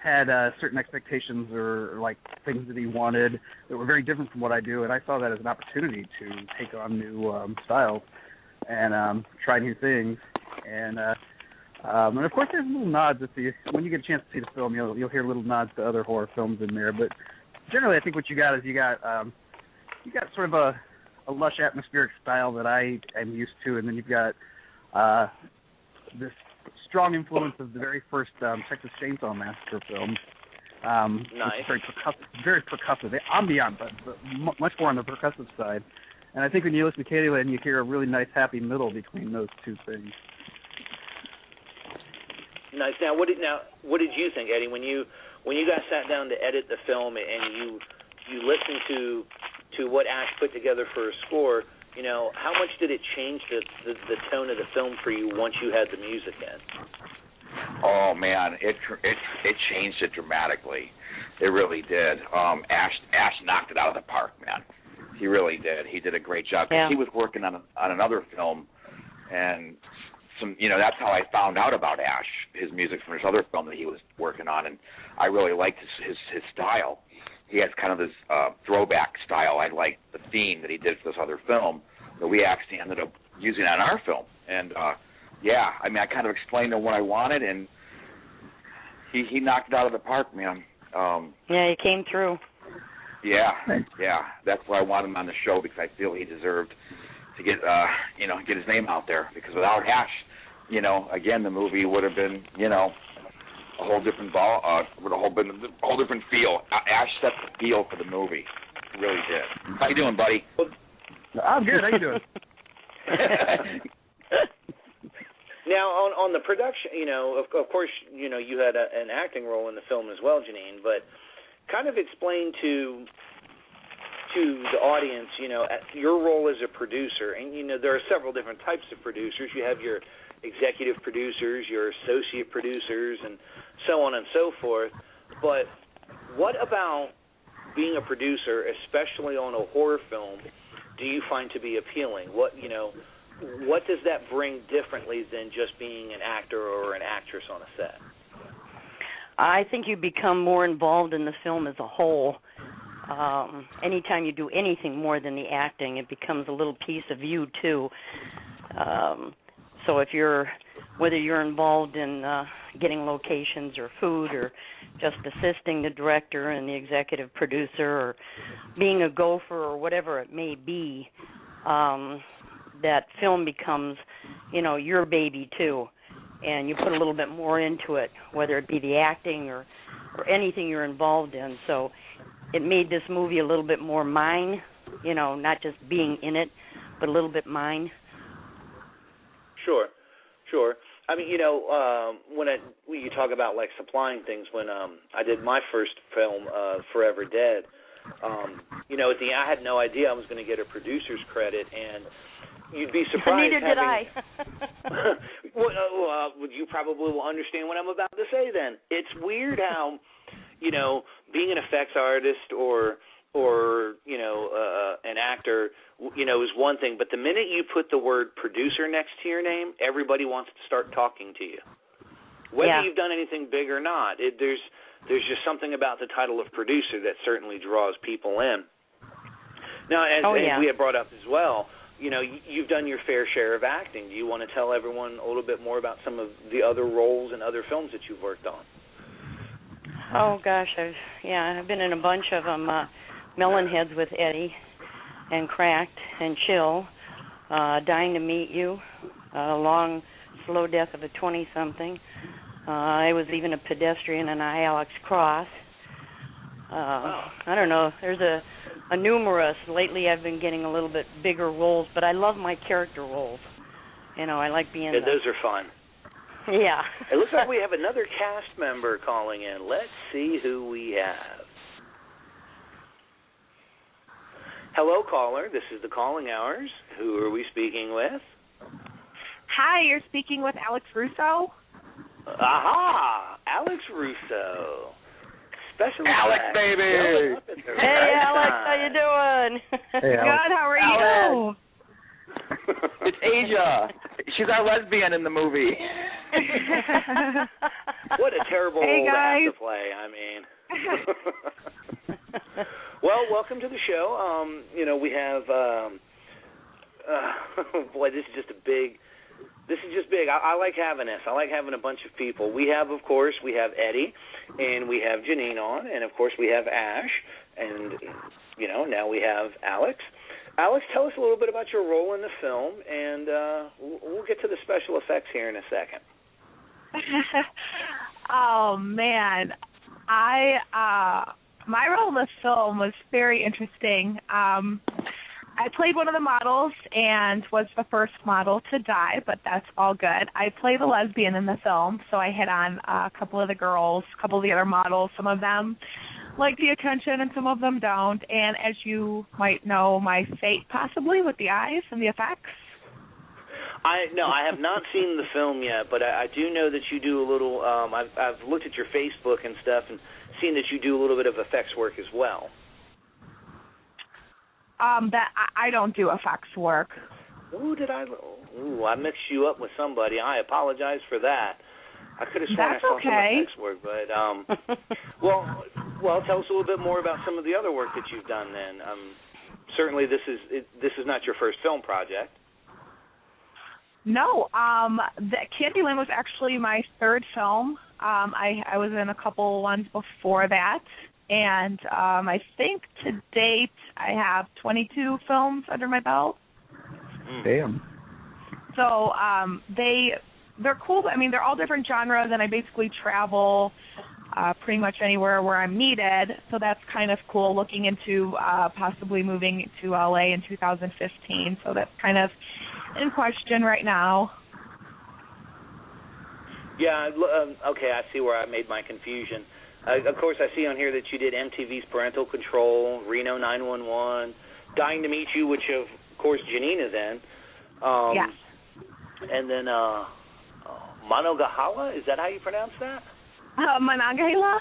had certain expectations or like things that he wanted that were very different from what I do. And I saw that as an opportunity to take on new styles and try new things. And of course, there's little nods when you get a chance to see the film. You'll hear little nods to other horror films in there. But generally, I think what you got is you got sort of a lush atmospheric style that I am used to, and then you've got this strong influence of the very first Texas Chainsaw Massacre film. Nice. Which is very percussive, ambient, but much more on the percussive side. And I think when you listen to Kandie Land, you hear a really nice happy middle between those two things. Nice. Now, what did you think, Eddie, when you guys sat down to edit the film and you listened to what Ash put together for a score? How much did it change the tone of the film for you once you had the music in? Oh man, it changed it dramatically. It really did. Ash knocked it out of the park, man. He really did. He did a great job. Yeah. He was working on another film, and that's how I found out about Ash, his music from his other film that he was working on, and I really liked his style. He has kind of this throwback style. I liked the theme that he did for this other film that we actually ended up using on our film. And, I kind of explained to him what I wanted, and he knocked it out of the park, man. Yeah, he came through. Yeah. That's why I wanted him on the show, because I feel he deserved to get his name out there. Because without Ash, again, the movie would have been, a whole different a whole different feel. Ash set the feel for the movie. He really did. How you doing, buddy? I'm good. How you doing? Now, on the production, of course, you had an acting role in the film as well, Janine, but kind of explain to the audience, your role as a producer. And, there are several different types of producers. You have your executive producers, your associate producers, and so on and so forth. But what about being a producer, especially on a horror film, do you find to be appealing? What does that bring differently than just being an actor or an actress on a set? I think you become more involved in the film as a whole. Anytime you do anything more than the acting, it becomes a little piece of you too. So whether you're involved in getting locations or food or just assisting the director and the executive producer or being a gopher or whatever it may be, that film becomes, your baby too. And you put a little bit more into it, whether it be the acting or anything you're involved in. So it made this movie a little bit more mine, not just being in it, but a little bit mine. Sure. I mean, when you talk about like supplying things, when I did my first film, Forever Dead, at the I had no idea I was going to get a producer's credit, and you'd be surprised. Neither did I. Well, you probably will understand what I'm about to say. Then it's weird how, being an effects artist or an actor, is one thing, but the minute you put the word producer next to your name, everybody wants to start talking to you. Whether you've done anything big or not, there's just something about the title of producer that certainly draws people in. Now, as we had brought up as well, you've done your fair share of acting. Do you want to tell everyone a little bit more about some of the other roles and other films that you've worked on? Oh gosh, I've been in a bunch of them. Melonheads with Eddie, and Cracked, and Chill, Dying to Meet You, Long Slow Death of a 20-something. I was even a pedestrian in Alex Cross. I don't know. There's a numerous. Lately, I've been getting a little bit bigger roles, but I love my character roles. I like being. Yeah, those are fun. Yeah. It looks like we have another cast member calling in. Let's see who we have. Hello, caller. This is the Calling Hours. Who are we speaking with? Hi, you're speaking with Alex Russo. Aha! Alex Russo. Special Alex, baby! Hey, Alex, how you doing? Hey, Alex. Good, how are you? It's Asia. She's our lesbian in the movie. What a terrible role to have to play, I mean. Well, welcome to the show. We have, boy, this is just big. I like having this. I like having a bunch of people. We have Eddie, and we have Janine on, and of course we have Ash, and, now we have Alex. Alex, tell us a little bit about your role in the film, and we'll get to the special effects here in a second. Oh, man. My role in the film was very interesting. I played one of the models and was the first model to die, but that's all good. I play the lesbian in the film, so I hit on a couple of the girls, a couple of the other models. Some of them like the attention and some of them don't. And as you might know, my fate possibly with the eyes and the effects. I have not seen the film yet, but I do know that you do a little. I've looked at your Facebook and stuff and seen that you do a little bit of effects work as well. That I don't do effects work. I mixed you up with somebody. I apologize for that. I could have sworn I saw some effects work, but well, tell us a little bit more about some of the other work that you've done. Then, certainly this is not your first film project. No, Kandie Land was actually my third film. I was in a couple ones before that, and I think to date I have 22 films under my belt. Damn. So they're cool. I mean, they're all different genres, and I basically travel pretty much anywhere where I'm needed. So that's kind of cool. Looking into possibly moving to LA in 2015. So that's kind of in question right now. Yeah, okay, I see where I made my confusion. Of course, I see on here that you did MTV's Parental Control, Reno 911, Dying to Meet You, which of course Janine is in. Yes. And then Monongahela, is that how you pronounce that? Monongahela?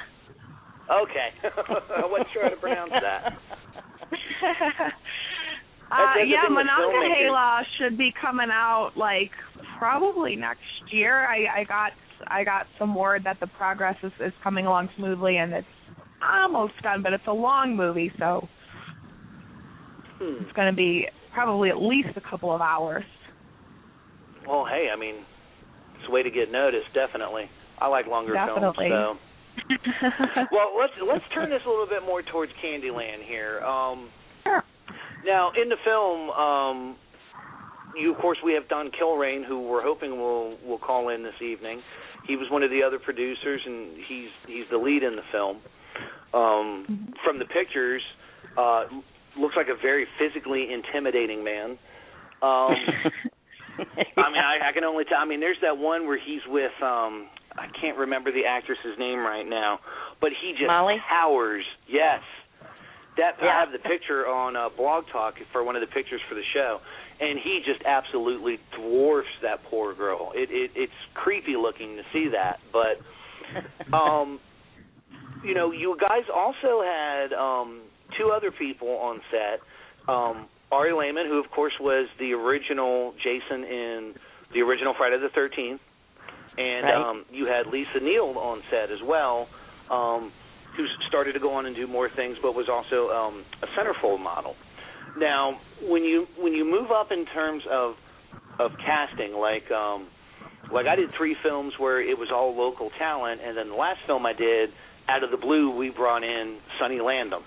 Okay. I wasn't sure how to pronounce that. Monongahela should be coming out like probably next year. I got some word that the progress is coming along smoothly and it's almost done, but it's a long movie, so it's going to be probably at least a couple of hours. Well, hey, I mean, it's a way to get noticed, definitely. I like longer films, so. Well, let's turn this a little bit more towards Kandie Land here. Sure. Now, in the film, of course, we have Don Kilrain, who we're hoping will call in this evening. He was one of the other producers, and he's the lead in the film. From the pictures, looks like a very physically intimidating man. I mean, I can only tell. I mean, there's that one where he's with I can't remember the actress's name right now, but he just towers. Yes. I have the picture on Blog Talk for one of the pictures for the show, and he just absolutely dwarfs that poor girl. It's creepy looking to see that, but you know, you guys also had two other people on set. Ari Lehman, who of course was the original Jason in the original Friday the 13th, and you had Lisa Neal on set as well, who started to go on and do more things, but was also a centerfold model. Now, when you move up in terms of casting, like I did 3 films where it was all local talent, and then the last film I did, out of the blue, we brought in Sonny Landham.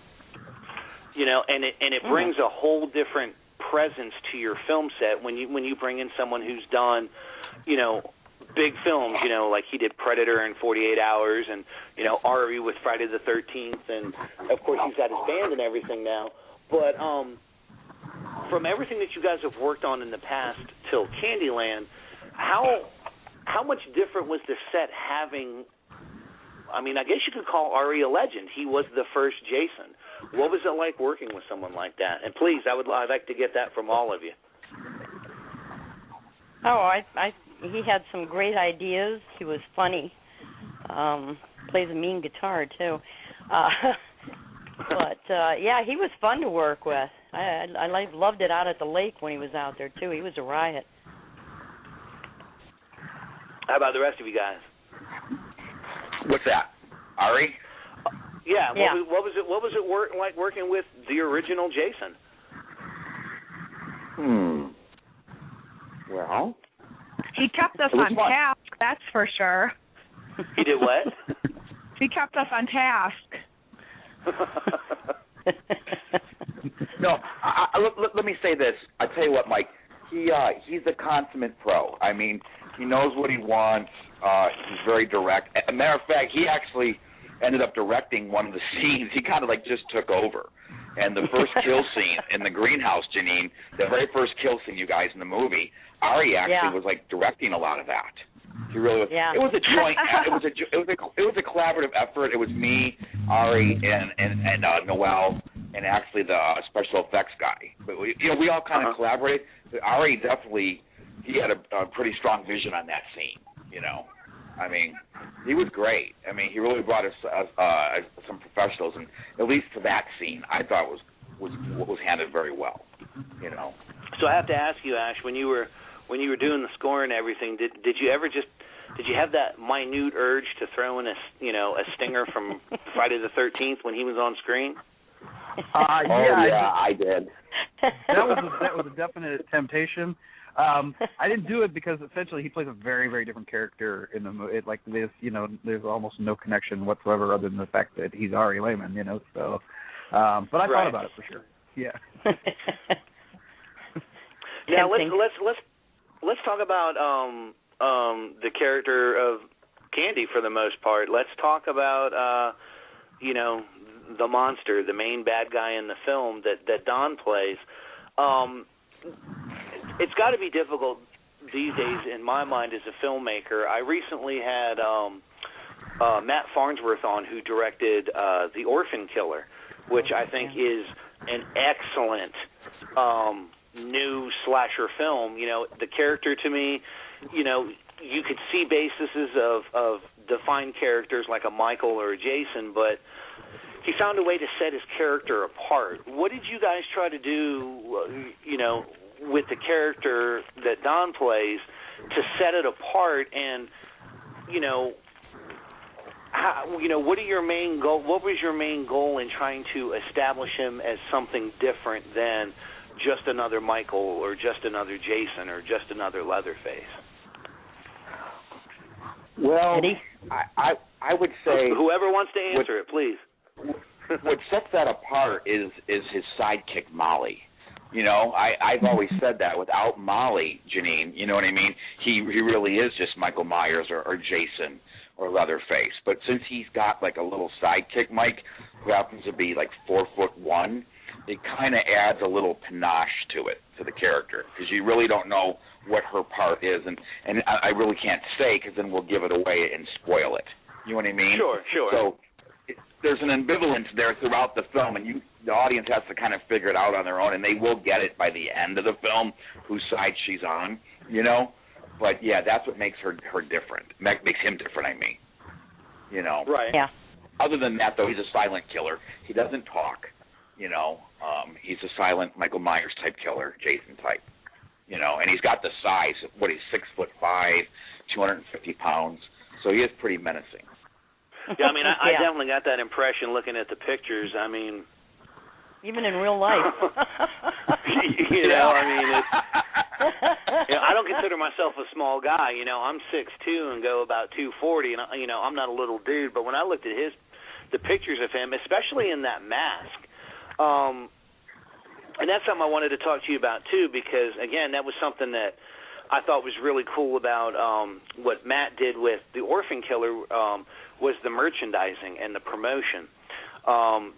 You know, and it brings a whole different presence to your film set when you bring in someone who's done, you know, big films, you know, like he did Predator in 48 Hours, and, you know, Ari with Friday the 13th, and of course he's got his band and everything now. But from everything that you guys have worked on in the past till Kandie Land, how much different was the set having? I mean, I guess you could call Ari a legend. He was the first Jason. What was it like working with someone like that? And please, I'd like to get that from all of you. Oh, he had some great ideas. He was funny. Plays a mean guitar too. But yeah, he was fun to work with. I loved it out at the lake when he was out there too. He was a riot. How about the rest of you guys? What's that, Ari? Yeah. What was it like working with the original Jason? Well, he kept us on task, that's for sure. He did what? He kept us on task. No, let me say this. I tell you what, Mike. He's a consummate pro. I mean, he knows what he wants. He's very direct. As a matter of fact, he actually ended up directing one of the scenes. He kind of like just took over. And the first kill scene in the greenhouse, Janine, the very first kill scene, you guys, in the movie, Ari actually was like directing a lot of that. He really was. Yeah. It was a joint. It was a collaborative effort. It was me, Ari, and Noel, and actually the special effects guy. But we all kind of collaborated. But Ari definitely, he had a pretty strong vision on that scene. You know, I mean, he was great. I mean, he really brought us some professionals, and at least for that scene, I thought was handled very well. You know. So I have to ask you, Ash, when you were doing the score and everything, did you have that minute urge to throw in a stinger from Friday the 13th when he was on screen? I did. That was a definite temptation. I didn't do it because essentially he plays a very, very different character in the movie. Like there's almost no connection whatsoever other than the fact that he's Ari Lehman, you know. So, but I thought about it for sure. Yeah. Now let's talk about the character of Kandie for the most part. Let's talk about the monster, the main bad guy in the film that Don plays. It's got to be difficult these days, in my mind, as a filmmaker. I recently had Matt Farnsworth on, who directed The Orphan Killer, which I think is an excellent new slasher film. You know, the character to me, you could see bases of defined characters like a Michael or a Jason, but he found a way to set his character apart. What did you guys try to do, with the character that Don plays to set it apart? And, what are your main goal? What was your main goal in trying to establish him as something different than just another Michael or just another Jason or just another Leatherface? Well, Eddie? I would say whoever wants to answer it, please. What sets that apart is his sidekick Molly. I've always said that without Molly, Janine, you know what I mean? He really is just Michael Myers or Jason or Leatherface. But since he's got like a little sidekick, Mike, who happens to be like 4'1", it kind of adds a little panache to the character, because you really don't know what her part is, and I really can't say because then we'll give it away and spoil it. You know what I mean? Sure. So there's an ambivalence there throughout the film, and the audience has to kind of figure it out on their own, and they will get it by the end of the film whose side she's on, you know? But, yeah, that's what makes her different. Makes him different, I mean. You know? Right. Yeah. Other than that, though, he's a silent killer. He doesn't talk, you know. He's a silent Michael Myers type killer, Jason type, you know. And he's got the size. He's 6'5", 250 pounds. So he is pretty menacing. Yeah, I mean, I definitely got that impression looking at the pictures. I mean, even in real life. you know, I mean, I don't consider myself a small guy. You know, I'm 6'2" and go about 240, and you know, I'm not a little dude. But when I looked at the pictures of him, especially in that mask, and that's something I wanted to talk to you about too, because again, that was something that I thought was really cool about what Matt did with the Orphan Killer. Was the merchandising and the promotion.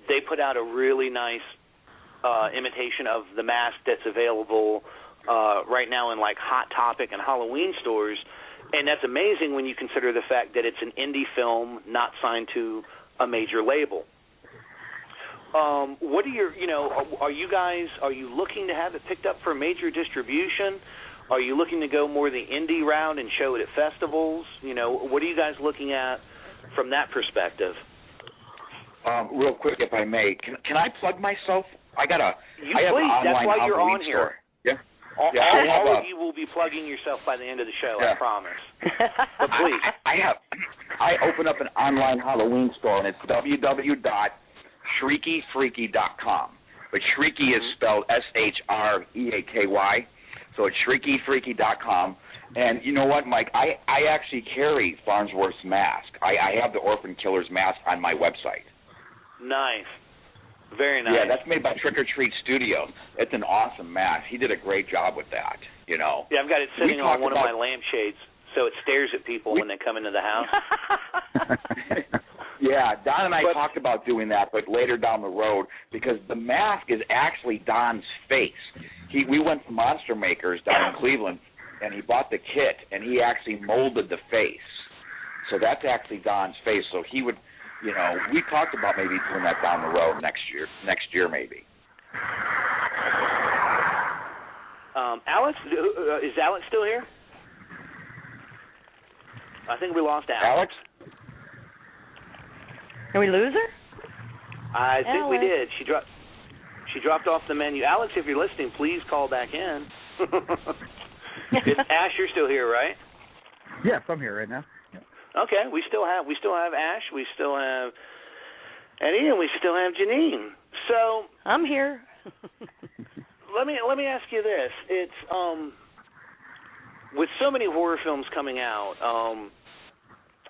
They put out a really nice imitation of the mask that's available right now in like Hot Topic and Halloween stores, and that's amazing when you consider the fact that it's an indie film not signed to a major label. What are your, you know, are you looking to have it picked up for major distribution? Are you looking to go more the indie route and show it at festivals? You know, what are you guys looking at from that perspective? Real quick, if I may, can I plug myself? I have please. an online That's why you're Halloween on here. store. Yeah. All of you will be plugging yourself by the end of the show. I promise. But please, I open up an online Halloween store, and it's www.shriekyfreaky.com. But Shrieky is spelled SHREAKY, so it's shriekyfreaky.com. And you know what, Mike? I actually carry Farnsworth's mask. I have the Orphan Killer's mask on my website. Nice. Very nice. Yeah, that's made by Trick or Treat Studios. It's an awesome mask. He did a great job with that, you know. Yeah, I've got it sitting on one of my lampshades, so it stares at people when they come into the house. Yeah, Don and I talked about doing that, but later down the road, because the mask is actually Don's face. We went to Monster Makers down in Cleveland, and he bought the kit, and he actually molded the face. So that's actually Don's face. So he would, you know, we talked about maybe doing that down the road next year maybe. Alex, is Alex still here? I think we lost Alex? Did we lose her? I think we did. She dropped off the menu. Alex, if you're listening, please call back in. Ash, you're still here, right? Yes, I'm here right now. Yep. Okay, we still have Ash, we still have Eddie, and we still have Janine. So I'm here. let me ask you this: it's with so many horror films coming out,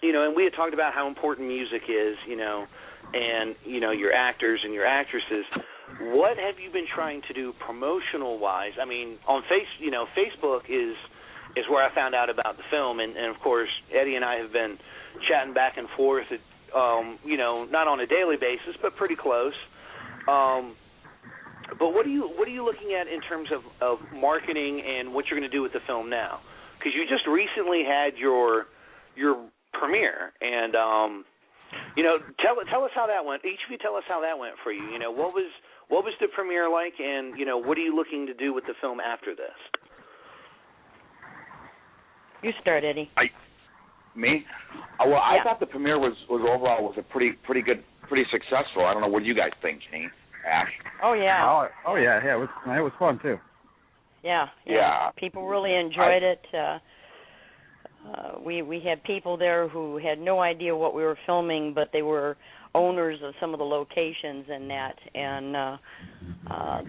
you know, and we had talked about how important music is, you know, and you know your actors and your actresses. What have you been trying to do promotional-wise? I mean, on Facebook is where I found out about the film, and of course, Eddie and I have been chatting back and forth, you know, not on a daily basis, but pretty close. But what are you looking at in terms of marketing and what you're going to do with the film now? Because you just recently had your premiere, and you know, tell us how that went. Each of you tell us how that went for you. You know, what was the premiere like, and you know, what are you looking to do with the film after this? You start, Eddie. Me? Well, I thought the premiere was overall a pretty successful. I don't know, what do you guys think, Janine? Ash? Oh yeah. Oh yeah. It was fun too. Yeah. People really enjoyed it. We had people there who had no idea what we were filming, but they were owners of some of the locations and that, and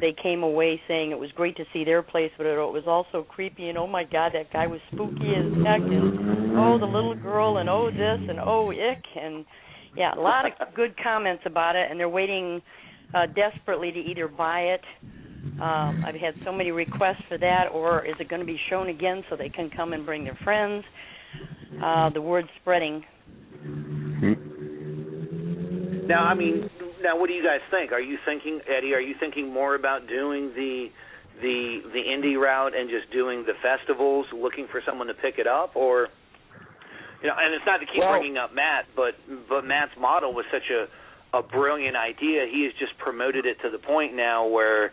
they came away saying it was great to see their place, but it was also creepy, and oh my God, that guy was spooky as heck, and oh, the little girl, and oh, this, and oh, ick, and yeah, a lot of good comments about it, and they're waiting desperately to either buy it. I've had so many requests for that, or is it going to be shown again so they can come and bring their friends? The word's spreading. Now, what do you guys think? Are you thinking, Eddie, more about doing the the indie route and just doing the festivals, looking for someone to pick it up, or and it's not to keep bringing up Matt, but Matt's model was such a brilliant idea. He has just promoted it to the point now where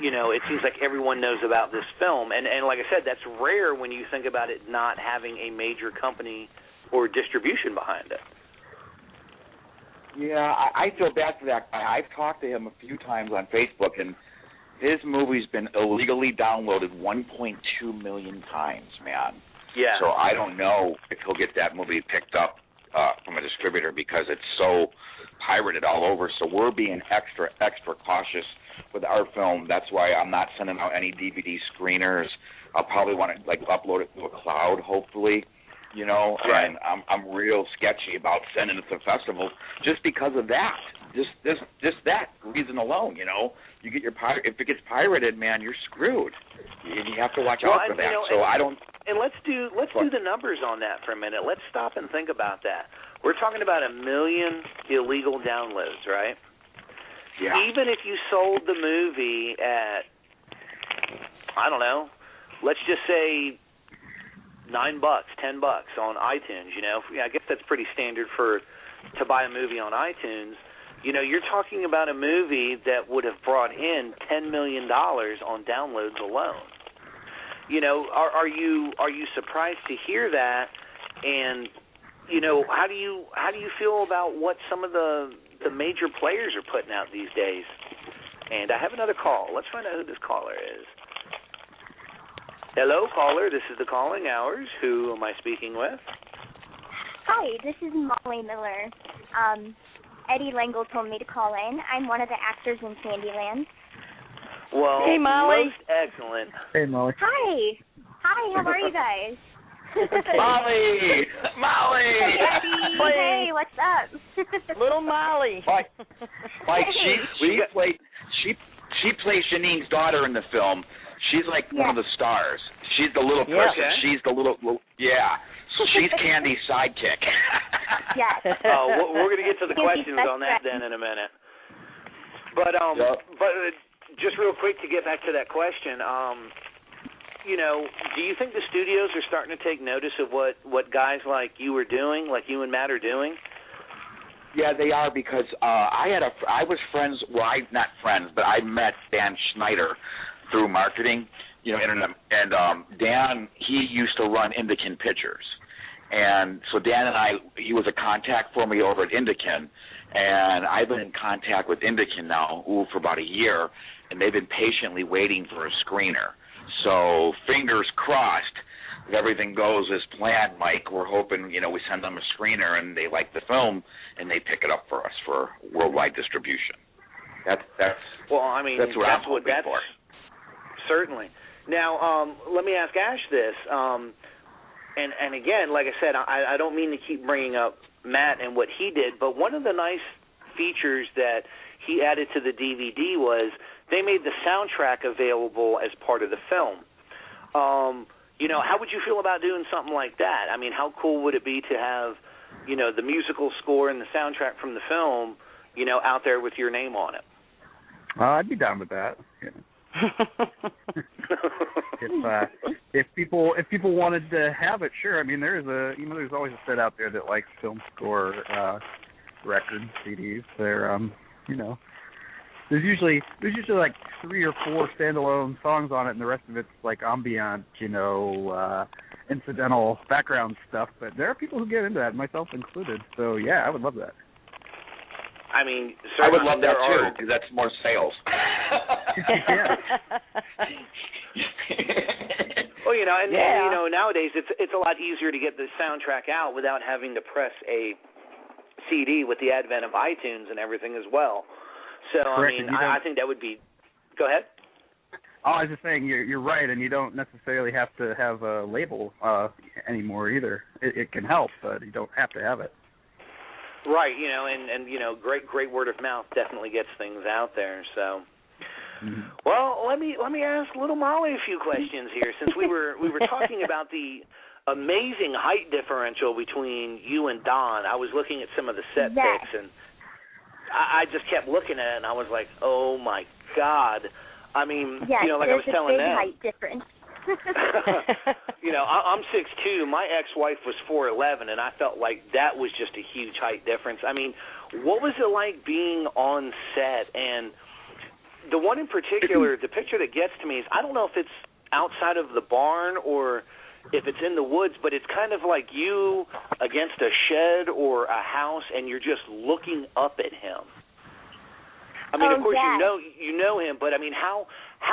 it seems like everyone knows about this film, and like I said, that's rare when you think about it not having a major company or distribution behind it. Yeah, I feel bad for that guy. I've talked to him a few times on Facebook, and his movie's been illegally downloaded 1.2 million times, man. Yeah. So I don't know if he'll get that movie picked up from a distributor because it's so pirated all over. So we're being extra cautious with our film. That's why I'm not sending out any DVD screeners. I'll probably want to upload it to a cloud, hopefully. Right. And I'm real sketchy about sending it to festivals just because of that. Just that reason alone. You get if it gets pirated, man, you're screwed. You have to watch out for that. So I don't. And let's do the numbers on that for a minute. Let's stop and think about that. We're talking about 1 million illegal downloads, right? Yeah. Even if you sold the movie at, I don't know, let's just say $9, $10 on iTunes. I guess that's pretty standard to buy a movie on iTunes. You're talking about a movie that would have brought in $10 million on downloads alone. Are you surprised to hear that? And how do you feel about what some of the major players are putting out these days? And I have another call. Let's find out who this caller is. Hello, caller. This is the Calling Hours. Who am I speaking with? Hi, this is Molly Miller. Eddie Lengyel told me to call in. I'm one of the actors in Kandie Land. Well, hey, Molly. Most excellent. Hey, Molly. Hi, how are you guys? Molly! Hey, Eddie. Hey, what's up? Little Molly. Like she plays Janine's daughter in the film. She's like one of the stars. She's the little person. Okay. She's the little yeah. So she's Kandie's sidekick. Yes. We're going to get to the questions on that then in a minute. But just real quick to get back to that question, do you think the studios are starting to take notice of what guys like you are doing, like you and Matt are doing? Yeah, they are because I was friends. Well, not friends, but I met Dan Schneider through marketing, internet. And Dan, he used to run Indican Pictures, and so Dan and he was a contact for me over at Indican, and I've been in contact with Indican now for about a year, and they've been patiently waiting for a screener. So fingers crossed. If everything goes as planned, Mike, we're hoping, we send them a screener and they like the film and they pick it up for us for worldwide distribution. That's what I'm hoping for. Certainly. Now, let me ask Ash this. And again, like I said, I don't mean to keep bringing up Matt and what he did, but one of the nice features that he added to the DVD was they made the soundtrack available as part of the film. How would you feel about doing something like that? I mean, how cool would it be to have, the musical score and the soundtrack from the film, out there with your name on it? I'd be down with that. If people wanted to have it, sure. I mean, there's always a set out there that likes film score records, CDs. There's usually like 3 or 4 standalone songs on it, and the rest of it's like ambient, incidental background stuff. But there are people who get into that, myself included. So yeah, I would love that. I mean, I would love that too, because that's more sales. Well, and nowadays it's a lot easier to get the soundtrack out without having to press a CD with the advent of iTunes and everything as well. So, Correct. I think that would be... Go ahead. Oh, I was just saying, you're right, and you don't necessarily have to have a label anymore either. It can help, but you don't have to have it. Right, and great word of mouth definitely gets things out there. So, Well, let me ask little Molly a few questions here, since we were talking about the amazing height differential between you and Don. I was looking at some of the set pics, and I just kept looking at it, and I was like, oh, my God. I mean, yes, like I was telling them. there's a big height difference. I'm 6'2". My ex-wife was 4'11", and I felt like that was just a huge height difference. I mean, what was it like being on set? And the one in particular, the picture that gets to me is, I don't know if it's outside of the barn or if it's in the woods, but it's kind of like you against a shed or a house, and you're just looking up at him. I mean, of course, yes. you know him, but I mean, how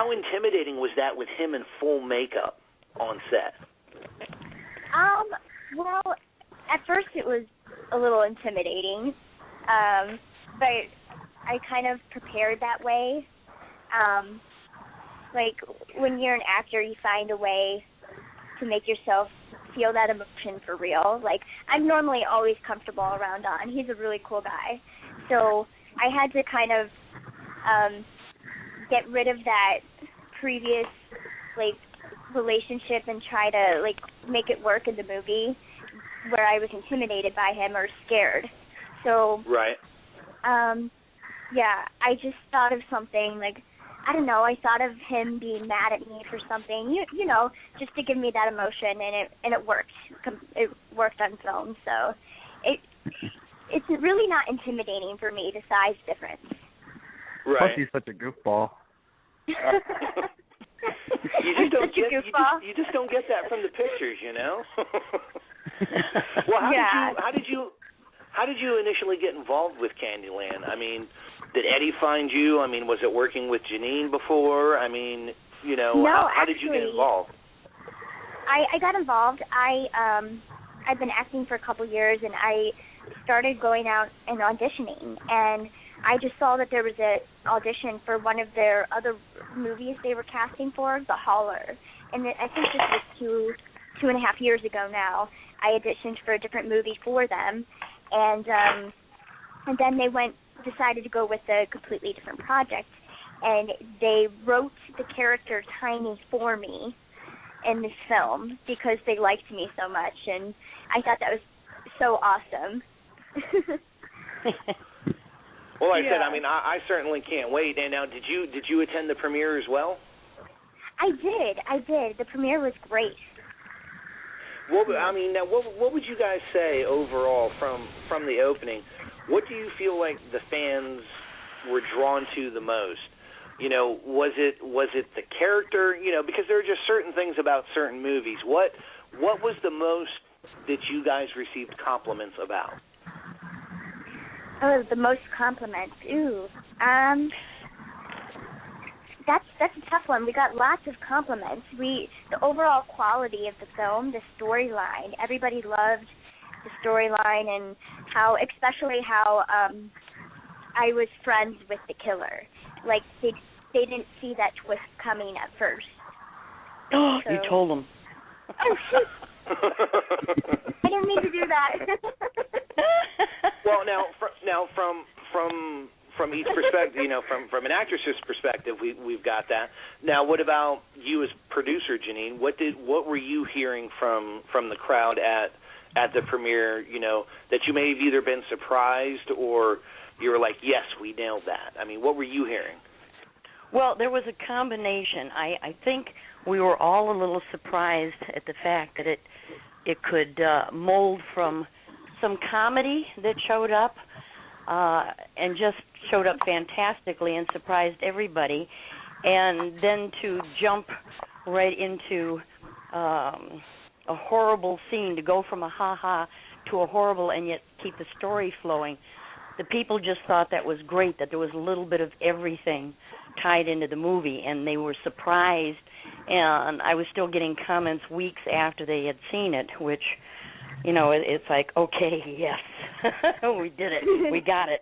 intimidating was that with him in full makeup on set? Well, at first it was a little intimidating, but I kind of prepared that way. Like, when you're an actor, you find a way to make yourself feel that emotion for real. Like, I'm normally always comfortable around Don. He's a really cool guy. So I had to kind of get rid of that previous, like, relationship and try to, like, make it work in the movie where I was intimidated by him or scared. So, right. Yeah, I just thought of something, like, I don't know, I thought of him being mad at me for something, you know, just to give me that emotion, and it worked. It worked on film, so it's really not intimidating for me, the size difference. Right. Plus, he's such a goofball. You just don't get that from the pictures, you know. Well, how did you initially get involved with Kandie Land? I mean, did Eddie find you? I mean, was it working with Janine before? I mean, you know, no, how did you get involved? I got involved. I've been acting for a couple years, and I started going out and auditioning, and I just saw that there was an audition for one of their other movies they were casting for, The Hauler. And I think this was 2.5 years ago now. I auditioned for a different movie for them, and then they decided to go with a completely different project. And they wrote the character Tiny for me in this film because they liked me so much, and I thought that was so awesome. Well, like I said, I mean, I certainly can't wait. And now, did you attend the premiere as well? I did. The premiere was great. What would you guys say overall from the opening? What do you feel like the fans were drawn to the most? You know, was it the character? You know, because there are just certain things about certain movies. What was the most that you guys received compliments about? Oh, the most compliments. Ooh. That's a tough one. We got lots of compliments. The overall quality of the film, the storyline, everybody loved the storyline, and especially how I was friends with the killer. Like, they didn't see that twist coming at first. Oh, so. You told them. Oh, shoot. I didn't mean to do that. Well, now from each perspective, you know, from an actress's perspective, we've got that. Now, what about you as producer, Janine? What were you hearing from the crowd at the premiere? You know, that you may have either been surprised or you were like, yes, we nailed that. I mean, what were you hearing? Well, there was a combination. I think we were all a little surprised at the fact that it could mold from some comedy that showed up and just showed up fantastically and surprised everybody, and then to jump right into a horrible scene, to go from a ha-ha to a horrible and yet keep the story flowing. The people just thought that was great, that there was a little bit of everything tied into the movie, and they were surprised. And I was still getting comments weeks after they had seen it, which, you know, it's like, okay, yes, we did it, we got it.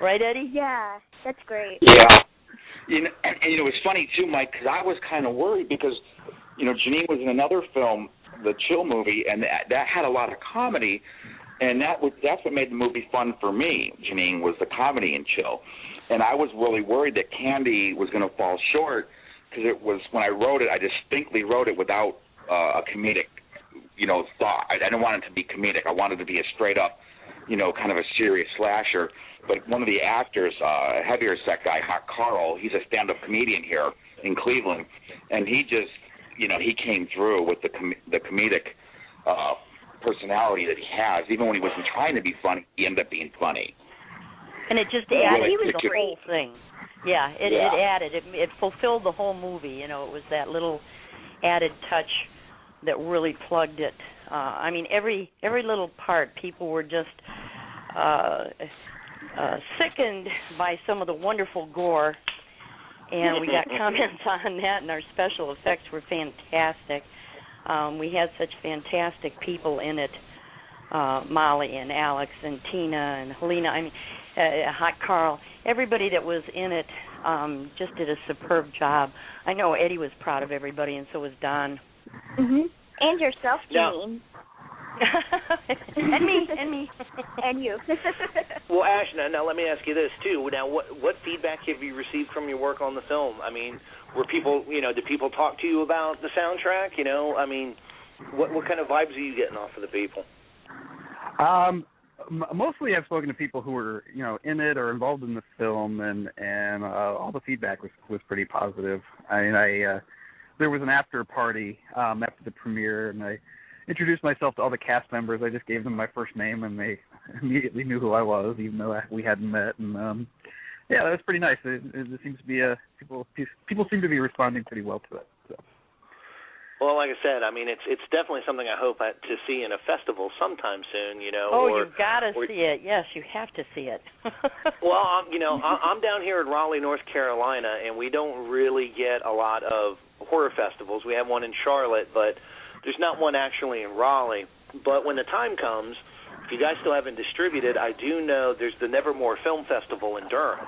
Right, Eddie? Yeah, that's great. Yeah. You know, and you know, it's funny, too, Mike, because I was kind of worried because, you know, Janine was in another film, the Chill movie, and that had a lot of comedy, and that's what made the movie fun for me, Janine, was the comedy in Chill. And I was really worried that Kandie was going to fall short because it was, when I wrote it, I distinctly wrote it without a comedic, you know, thought. I didn't want it to be comedic. I wanted it to be a straight-up, kind of a serious slasher. But one of the actors, heavier set guy, Hot Carl, he's a stand-up comedian here in Cleveland, and he just, he came through with the comedic personality that he has. Even when he wasn't trying to be funny, he ended up being funny. And it just added to the whole thing. Yeah, it added. It fulfilled the whole movie. It was that little added touch that really plugged it. Every little part, people were just sickened by some of the wonderful gore, and we got comments on that, and our special effects were fantastic. We had such fantastic people in it, Molly and Alex and Tina and Helena, Hot Carl. Everybody that was in it just did a superb job. I know Eddie was proud of everybody, and so was Don. Mm-hmm. And yourself, Janine. And me. And you. Well, Ash, now let me ask you this, too. Now, what feedback have you received from your work on the film? Were people, did people talk to you about the soundtrack? What kind of vibes are you getting off of the people? Mostly I've spoken to people who were, in it or involved in the film, and all the feedback was pretty positive. There was an after party after the premiere, and I introduced myself to all the cast members. I just gave them my first name, and they immediately knew who I was, even though we hadn't met. And that was pretty nice. It seems to be people seem to be responding pretty well to it. So. Well, like I said, it's definitely something I hope to see in a festival sometime soon. You've got to see it. Yes, you have to see it. Well, I'm down here in Raleigh, North Carolina, and we don't really get a lot of horror festivals. We have one in Charlotte, but there's not one actually in Raleigh. But when the time comes, if you guys still haven't distributed, I do know there's the Nevermore Film Festival in Durham,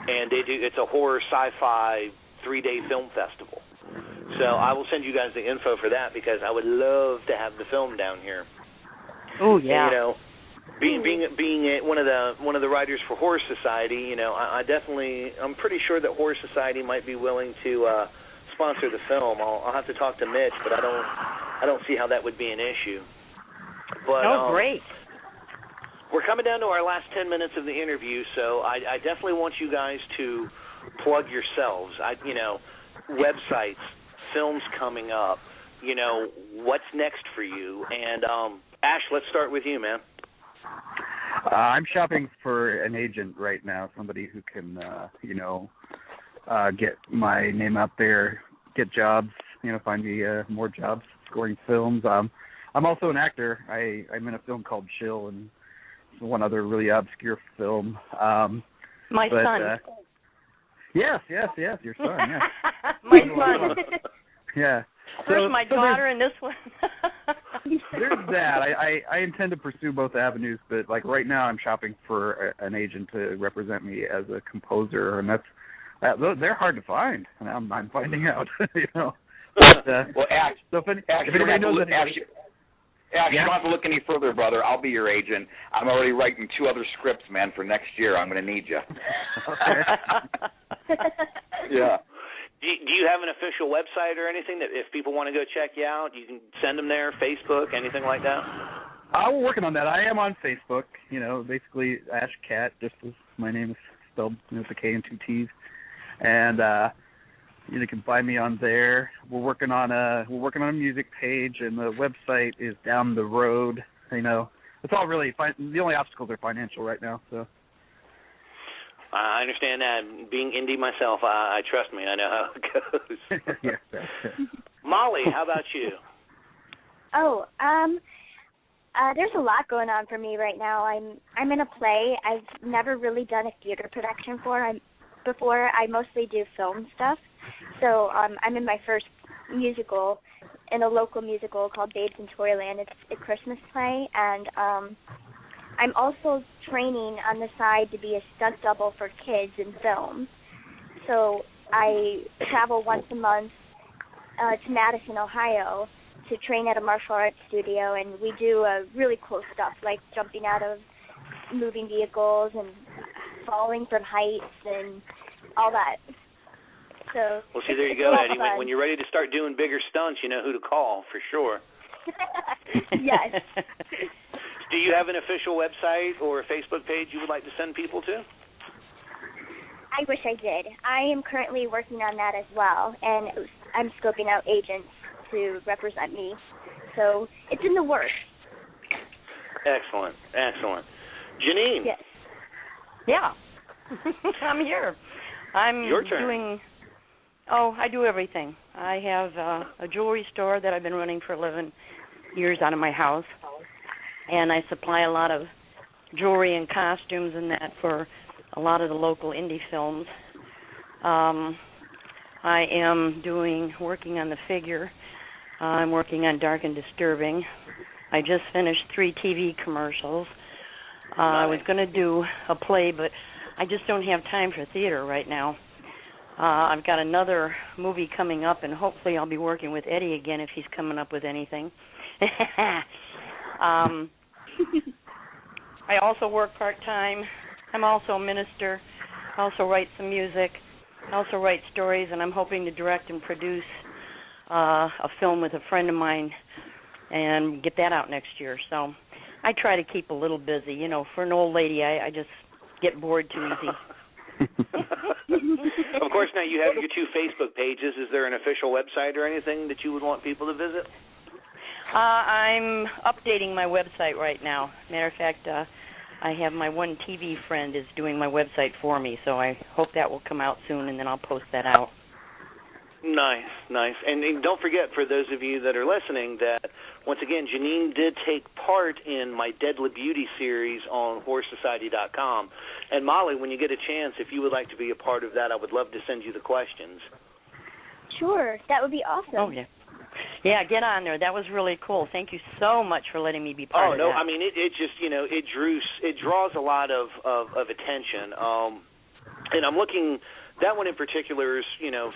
and it's a horror sci-fi 3-day film festival. So I will send you guys the info for that, because I would love to have the film down here. Oh yeah. And, being one of the writers for Horror Society, I'm pretty sure that Horror Society might be willing to sponsor the film. I'll have to talk to Mitch, but I don't see how that would be an issue. But great. We're coming down to our last 10 minutes of the interview, so I definitely want you guys to plug yourselves. Websites, films coming up, what's next for you. And Ash, let's start with you, man. I'm shopping for an agent right now, somebody who can, get my name out there, get jobs, find me more jobs scoring films. I'm also an actor. I'm in a film called Chill and one other really obscure film. My son. Yes, your son, yeah. My son. Yeah. First my daughter and this one. There's that. I intend to pursue both avenues, but right now I'm shopping for an agent to represent me as a composer, and they're hard to find. And I'm finding out. But, well, Ash, if anybody knows anybody, Ash, you don't have to look any further, brother. I'll be your agent. I'm already writing 2 other scripts, man, for next year. I'm going to need you. Yeah. Do you have an official website or anything that if people want to go check you out, you can send them there, Facebook, anything like that? We're working on that. I am on Facebook, basically Ash Katt, just as my name is spelled with a K and 2 T's. And you can find me on there. We're working on a music page, and the website is down the road. It's all really the only obstacles are financial right now, so. I understand that. Being indie myself, I trust me. I know how it goes. Yeah. Molly, how about you? There's a lot going on for me right now. I'm in a play. I've never really done a theater production before. I mostly do film stuff. So I'm in my first musical, in a local musical called Babes in Toyland. It's a Christmas play, and I'm also training on the side to be a stunt double for kids in film. So I travel once a month to Madison, Ohio, to train at a martial arts studio, and we do really cool stuff like jumping out of moving vehicles and falling from heights and all that. So well, see, there you go, Eddie. When you're ready to start doing bigger stunts, you know who to call for sure. Yes. Do you have an official website or a Facebook page you would like to send people to? I wish I did. I am currently working on that as well, and I'm scoping out agents to represent me. So it's in the works. Excellent. Janine. Yes. Yeah. I'm here. I'm Your turn. I do everything. I have a jewelry store that I've been running for 11 years out of my house, and I supply a lot of jewelry and costumes and that for a lot of the local indie films. I am working on the figure. I'm working on Dark and Disturbing. I just finished 3 TV commercials. I was going to do a play, but I just don't have time for theater right now. I've got another movie coming up, and hopefully I'll be working with Eddie again if he's coming up with anything. I also work part-time. I'm also a minister. I also write some music. I also write stories, and I'm hoping to direct and produce a film with a friend of mine and get that out next year. So I try to keep a little busy. You know, for an old lady, I just get bored too easy. Of course, now you have your 2 Facebook pages. Is there an official website or anything that you would want people to visit? I'm updating my website right now. Matter of fact, I have my one TV friend is doing my website for me, so I hope that will come out soon, and then I'll post that out. Nice. And don't forget, for those of you that are listening, that, once again, Janine did take part in my Deadly Beauty series on HorrorSociety.com. And, Molly, when you get a chance, if you would like to be a part of that, I would love to send you the questions. Sure, that would be awesome. Oh, yeah. Yeah, get on there. That was really cool. Thank you so much for letting me be part of that. Oh, no, I mean, it just, it draws a lot of attention. And I'm looking... That one in particular is,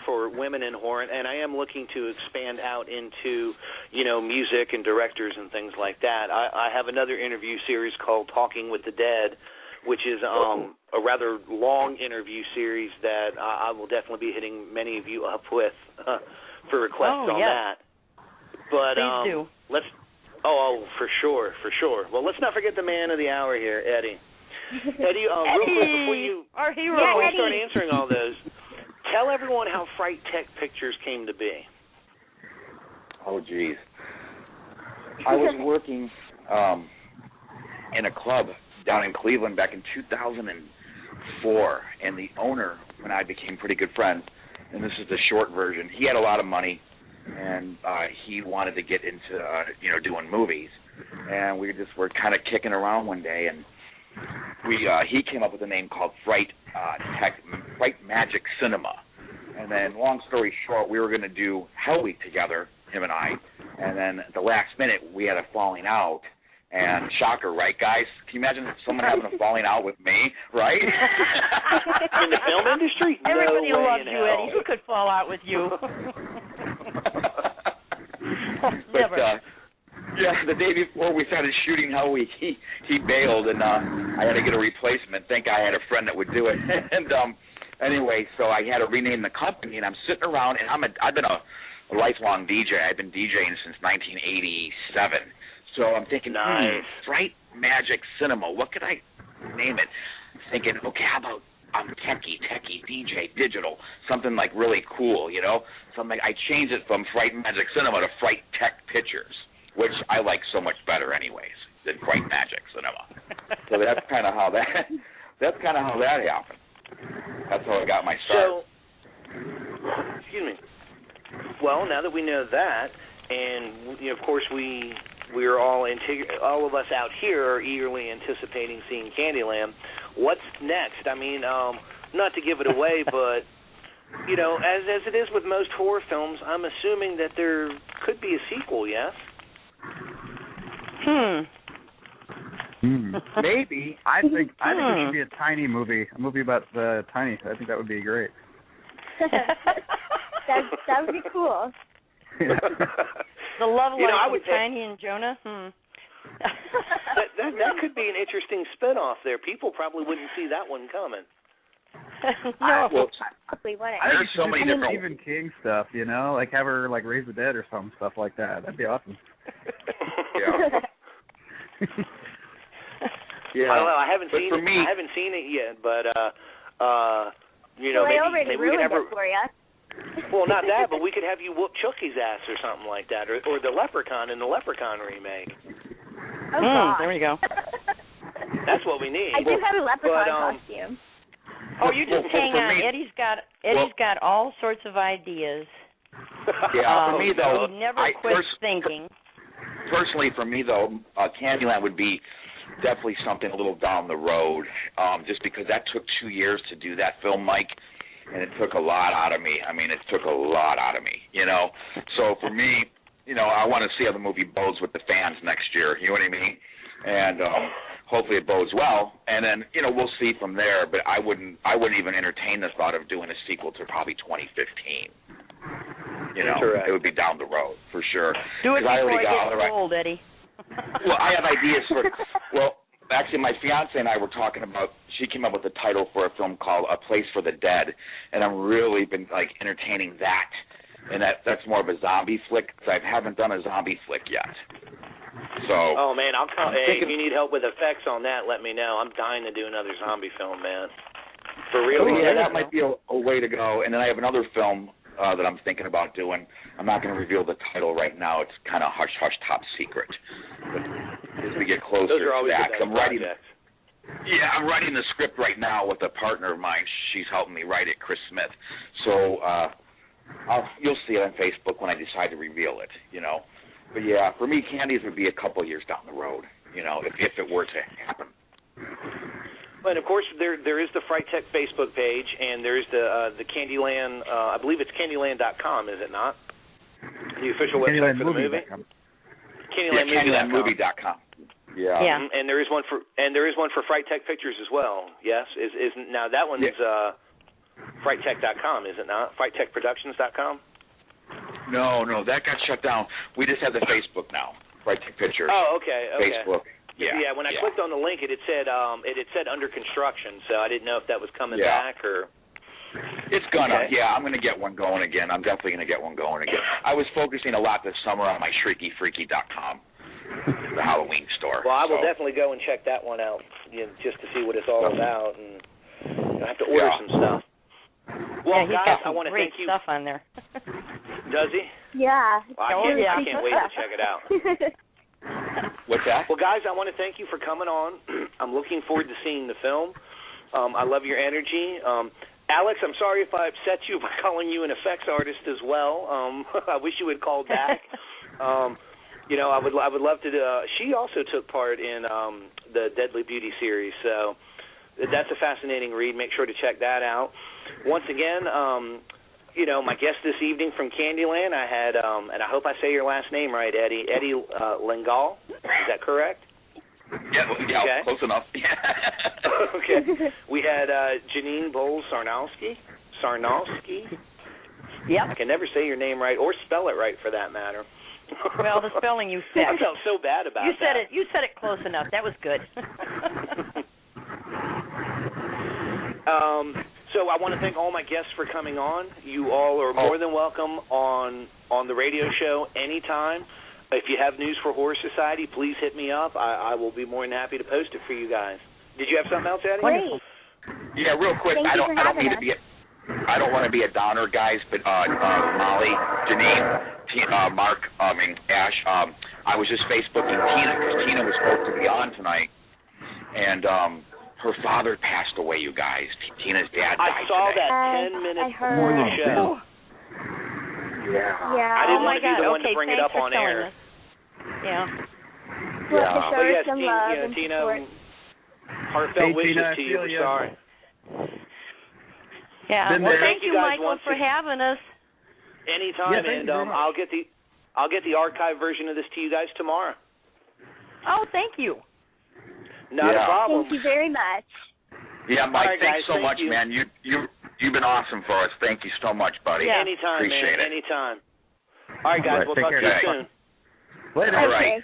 for women in horror, and I am looking to expand out into, music and directors and things like that. I have another interview series called Talking with the Dead, which is a rather long interview series that I will definitely be hitting many of you up with for requests on that. But please do. For sure. Well, let's not forget the man of the hour here, Eddie. Eddie, real quick before you start answering all those, tell everyone how Fright Tech Pictures came to be. Oh, geez. I was working in a club down in Cleveland back in 2004, and the owner and I became pretty good friends, and this is the short version. He had a lot of money, and he wanted to get into, doing movies, and we just were kind of kicking around one day, and he came up with a name called Fright Magic Cinema. And then, long story short, we were going to do Hell Week together, him and I. And then at the last minute, we had a falling out. And shocker, right, guys? Can you imagine someone having a falling out with me, right? In the film industry? Everybody no loves you, Eddie. Who could fall out with you? Never. Yeah, the day before we started shooting Hell Week, he bailed, and I had to get a replacement. Thank God I had a friend that would do it. And anyway, so I had to rename the company, and I'm sitting around, and I've been a lifelong DJ. I've been DJing since 1987. So I'm thinking, Fright Magic Cinema. What could I name it? Thinking, okay, how about techie, DJ, digital, something like really cool, Something I changed it from Fright Magic Cinema to Fright Tech Pictures, which I like so much better anyways than Fright Magic Cinema. So that's kind of how that happened. That's how I got my start. So, excuse me. Well, now that we know that, and of course we're all of us out here are eagerly anticipating seeing Kandie Land. What's next? I mean, not to give it away, but as it is with most horror films, I'm assuming that there could be a sequel. Yes. Maybe. I think it should be a tiny movie, a movie about the tiny. I think that would be great. that would be cool. Yeah. The love life with Tiny and Jonah. That could be an interesting spin-off there. People probably wouldn't see that one coming. No. There's so many different Stephen King stuff, like have her raise the dead or some stuff like that. That'd be awesome. Yeah. Yeah. I don't know. I haven't seen for it. Me, I haven't seen it yet, but you well, know, I already maybe we could ruined have it for you. Well, not that, but we could have you whoop Chucky's ass or something like that, or the Leprechaun in the Leprechaun remake. Oh, God. There we go. That's what we need. I do have a leprechaun costume. Oh, you just hang on. Me, Eddie's got all sorts of ideas. Yeah, for me though, he never quits thinking. Personally, for me though, Candyland would be definitely something a little down the road, just because that took 2 years to do that film, Mike, and it took a lot out of me. I mean, it took a lot out of me, you know. So for me, you know, I want to see how the movie bodes with the fans next year. You know what I mean? And hopefully it bodes well, and then you know we'll see from there. But I wouldn't even entertain the thought of doing a sequel to probably 2015. You know, it would be down the road for sure. Do it before it got gets old, Eddie. Well, I have ideas for. Well, actually, my fiance and I were talking about. She came up with a title for a film called A Place for the Dead, and I've really been like entertaining that. And that's more of a zombie flick, because I haven't done a zombie flick yet. So. Oh man, I'll come. Hey, if you need help with effects on that, let me know. I'm dying to do another zombie film, man. For real. Yeah, that might be a way to go. And then I have another film that I'm thinking about doing. I'm not going to reveal the title right now. It's kind of hush hush top secret. But as we get closer Those are always to that, the best projects. I'm writing the script right now with a partner of mine. She's helping me write it, Chris Smith. So you'll see it on Facebook when I decide to reveal it, you know. But yeah, for me, Candies would be a couple of years down the road, you know, if it were to happen. And of course, there is the Fright Tech Facebook page, and there's the Kandie Land. I believe it's KandieLand.com, is it not? The official website for the movie. KandieLandMovie.com. Yeah. And there is one for Fright Tech Pictures as well. Yes, now that one's FrightTech.com, is it not? FrightTechProductions.com. No, that got shut down. We just have the Facebook now. Fright Tech Pictures. Oh, okay. Facebook. Yeah. When I clicked on the link, it said under construction, so I didn't know if that was coming back or. It's gonna. Okay. Yeah, I'm gonna get one going again. I'm definitely gonna get one going again. I was focusing a lot this summer on my ShriekyFreaky.com, the Halloween store. Well, I will definitely go and check that one out, just to see what it's all about, and I have to order some stuff. Well, he's guys, got some I want to great thank you. stuff on there. Does he? Yeah. I can't wait to check it out. What's that? Well, guys, I want to thank you for coming on. I'm looking forward to seeing the film. I love your energy. Alex, I'm sorry if I upset you by calling you an effects artist as well. I wish you had called back. You know, I would love to. She also took part in the Deadly Beauty series, so that's a fascinating read. Make sure to check that out. Once again, you know, my guest this evening from Kandie Land, I had, and I hope I say your last name right, Eddie Lengyel. Is that correct? Yeah, okay. Close enough. Okay. We had Janine Bowles Sarnowski. Yep. I can never say your name right or spell it right for that matter. Well, the spelling you said. I felt so bad about that. You said it close enough. That was good. So I want to thank all my guests for coming on. You all are more than welcome on the radio show anytime. If you have news for Horror Society, please hit me up. I will be more than happy to post it for you guys. Did you have something else, Eddie? Great. Yeah, real quick. I don't mean to be I don't want to be a downer, guys, but Molly, Janine, Mark, Ash, I was just Facebooking Tina because Tina was supposed to be on tonight, and her father passed away, you guys. Tina's dad died I saw today. that 10 minutes before the show. Yeah. I didn't want to be the one to bring it up on air. Yeah. Well, But yes, some love and Tina, support. heartfelt wishes to you. We're sorry. Yeah. Well, thank you, Michael, for having us. Anytime, and I'll get the archive version of this to you guys tomorrow. Oh, thank you. Not a problem. Thank you very much. Yeah, Mike, thanks so much, you. man. You've been awesome for us. Thank you so much, buddy. Yeah. Anytime, Appreciate man. it. Anytime. All right, guys. We'll talk to you soon. Later. All right.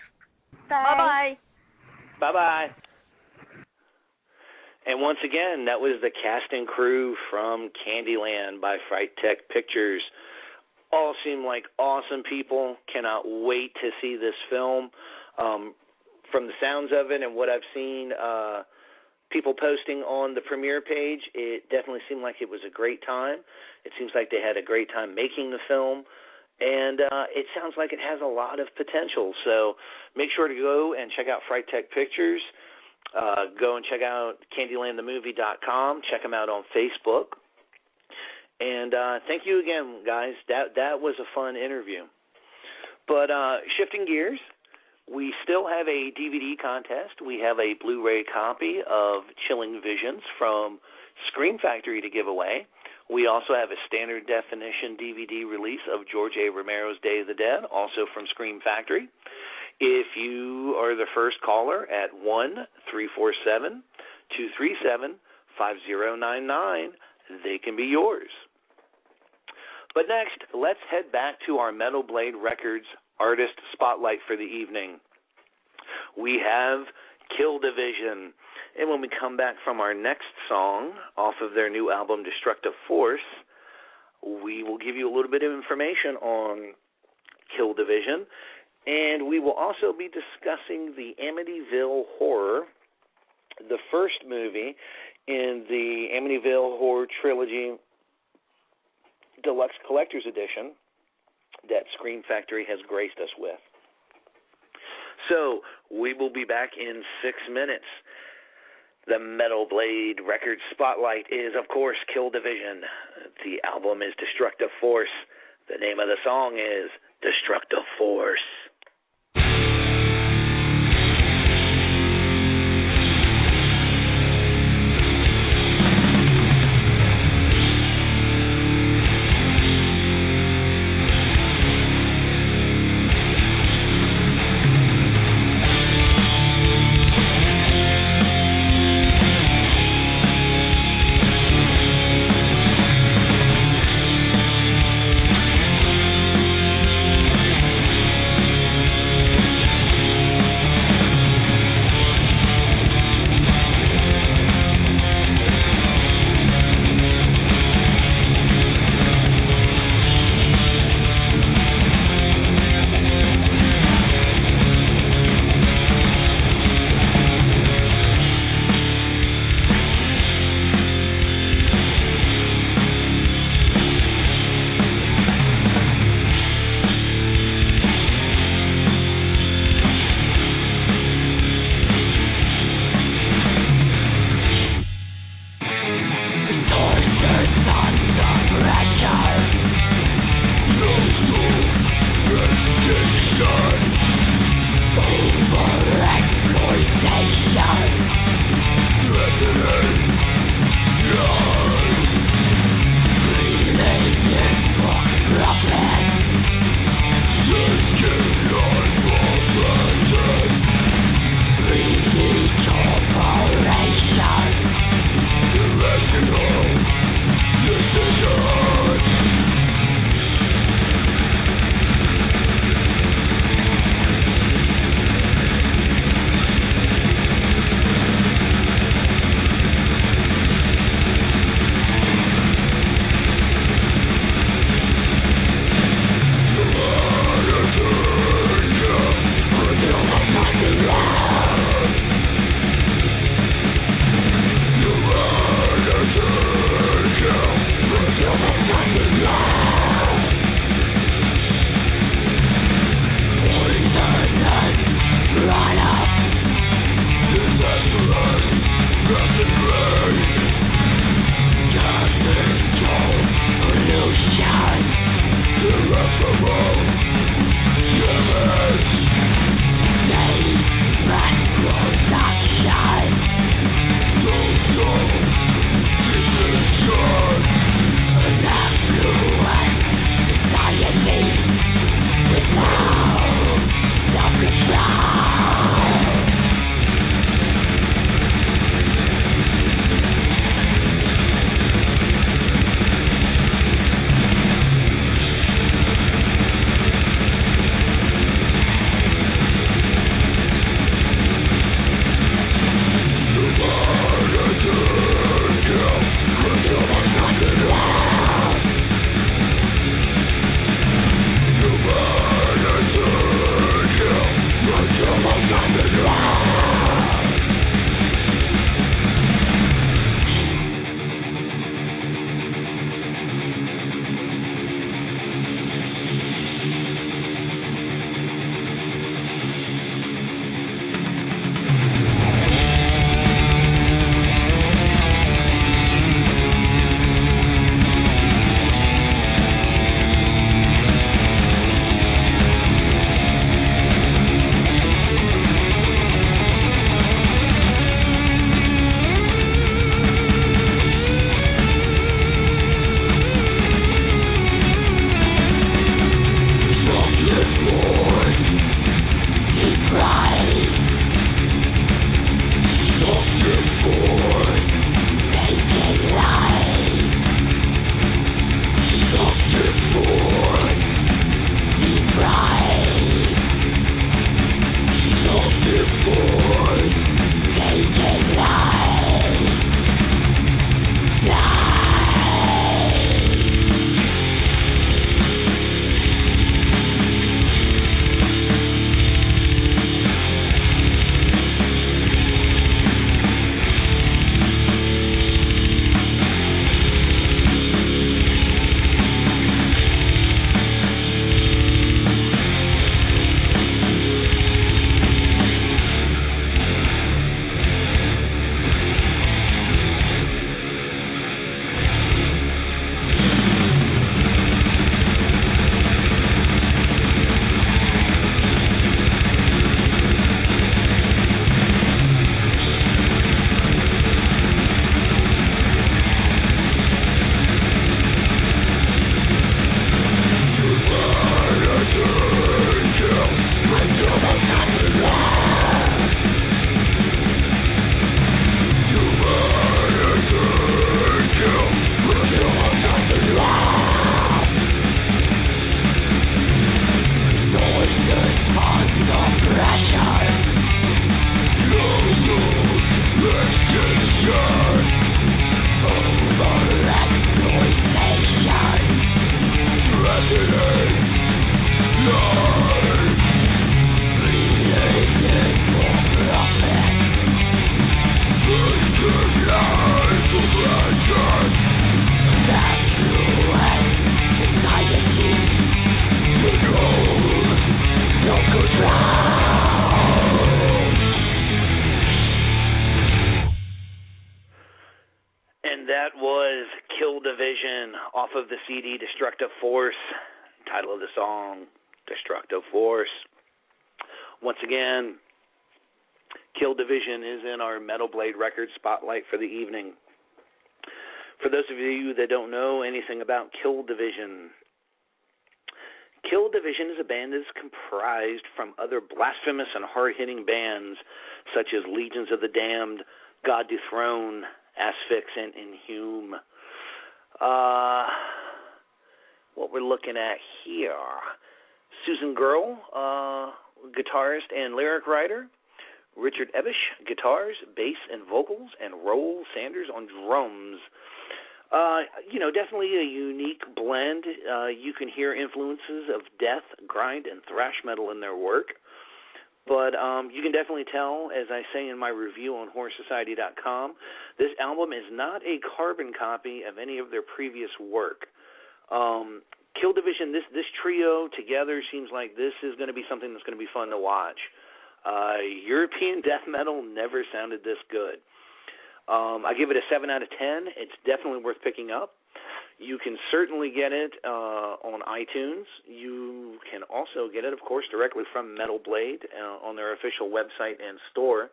Bye. Bye-bye. And once again, that was the cast and crew from Kandie Land by Fright Tech Pictures. All seem like awesome people. Cannot wait to see this film. from the sounds of it and what I've seen people posting on the premiere page, it definitely seemed like it was a great time. It seems like they had a great time making the film, and it sounds like it has a lot of potential. So make sure to go and check out Fright Tech Pictures. Go and check out CandieLandTheMovie.com. Check them out on Facebook. And thank you again, guys. That was a fun interview. But shifting gears, we still have a DVD contest. We have a Blu-ray copy of Chilling Visions from Scream Factory to give away. We also have a standard definition DVD release of George A. Romero's Day of the Dead, also from Scream Factory. If you are the first caller at 1-347-237-5099, they can be yours. But next, let's head back to our Metal Blade Records Artist Spotlight for the evening. We have Kill Division. And when we come back from our next song off of their new album, Destructive Force, we will give you a little bit of information on Kill Division. And we will also be discussing the Amityville Horror, the first movie in the Amityville Horror Trilogy Deluxe Collector's Edition that Scream Factory has graced us with. So we will be back in 6 minutes. The Metal Blade Records Spotlight is, of course, Kill Division. The album is Destructive Force. The name of the song is Destructive Force. And that was Kill Division off of the CD Destructive Force. Title of the song, Destructive Force. Once again, Kill Division is in our Metal Blade Records spotlight for the evening. For those of you that don't know anything about Kill Division is a band that's comprised from other blasphemous and hard-hitting bands such as Legions of the Damned, God Dethroned, Asphyx, and Inhume. What we're looking at here, Susan Girl, guitarist and lyric writer, Richard Ebish, guitars, bass, and vocals, and Roel Sanders on drums. Definitely a unique blend. You can hear influences of death, grind, and thrash metal in their work. But you can definitely tell, as I say in my review on HorrorSociety.com, this album is not a carbon copy of any of their previous work. Kill Division, this trio together seems like this is going to be something that's going to be fun to watch. European death metal never sounded this good. I give it a 7 out of 10. It's definitely worth picking up. You can certainly get it on iTunes. You can also get it, of course, directly from Metal Blade on their official website and store.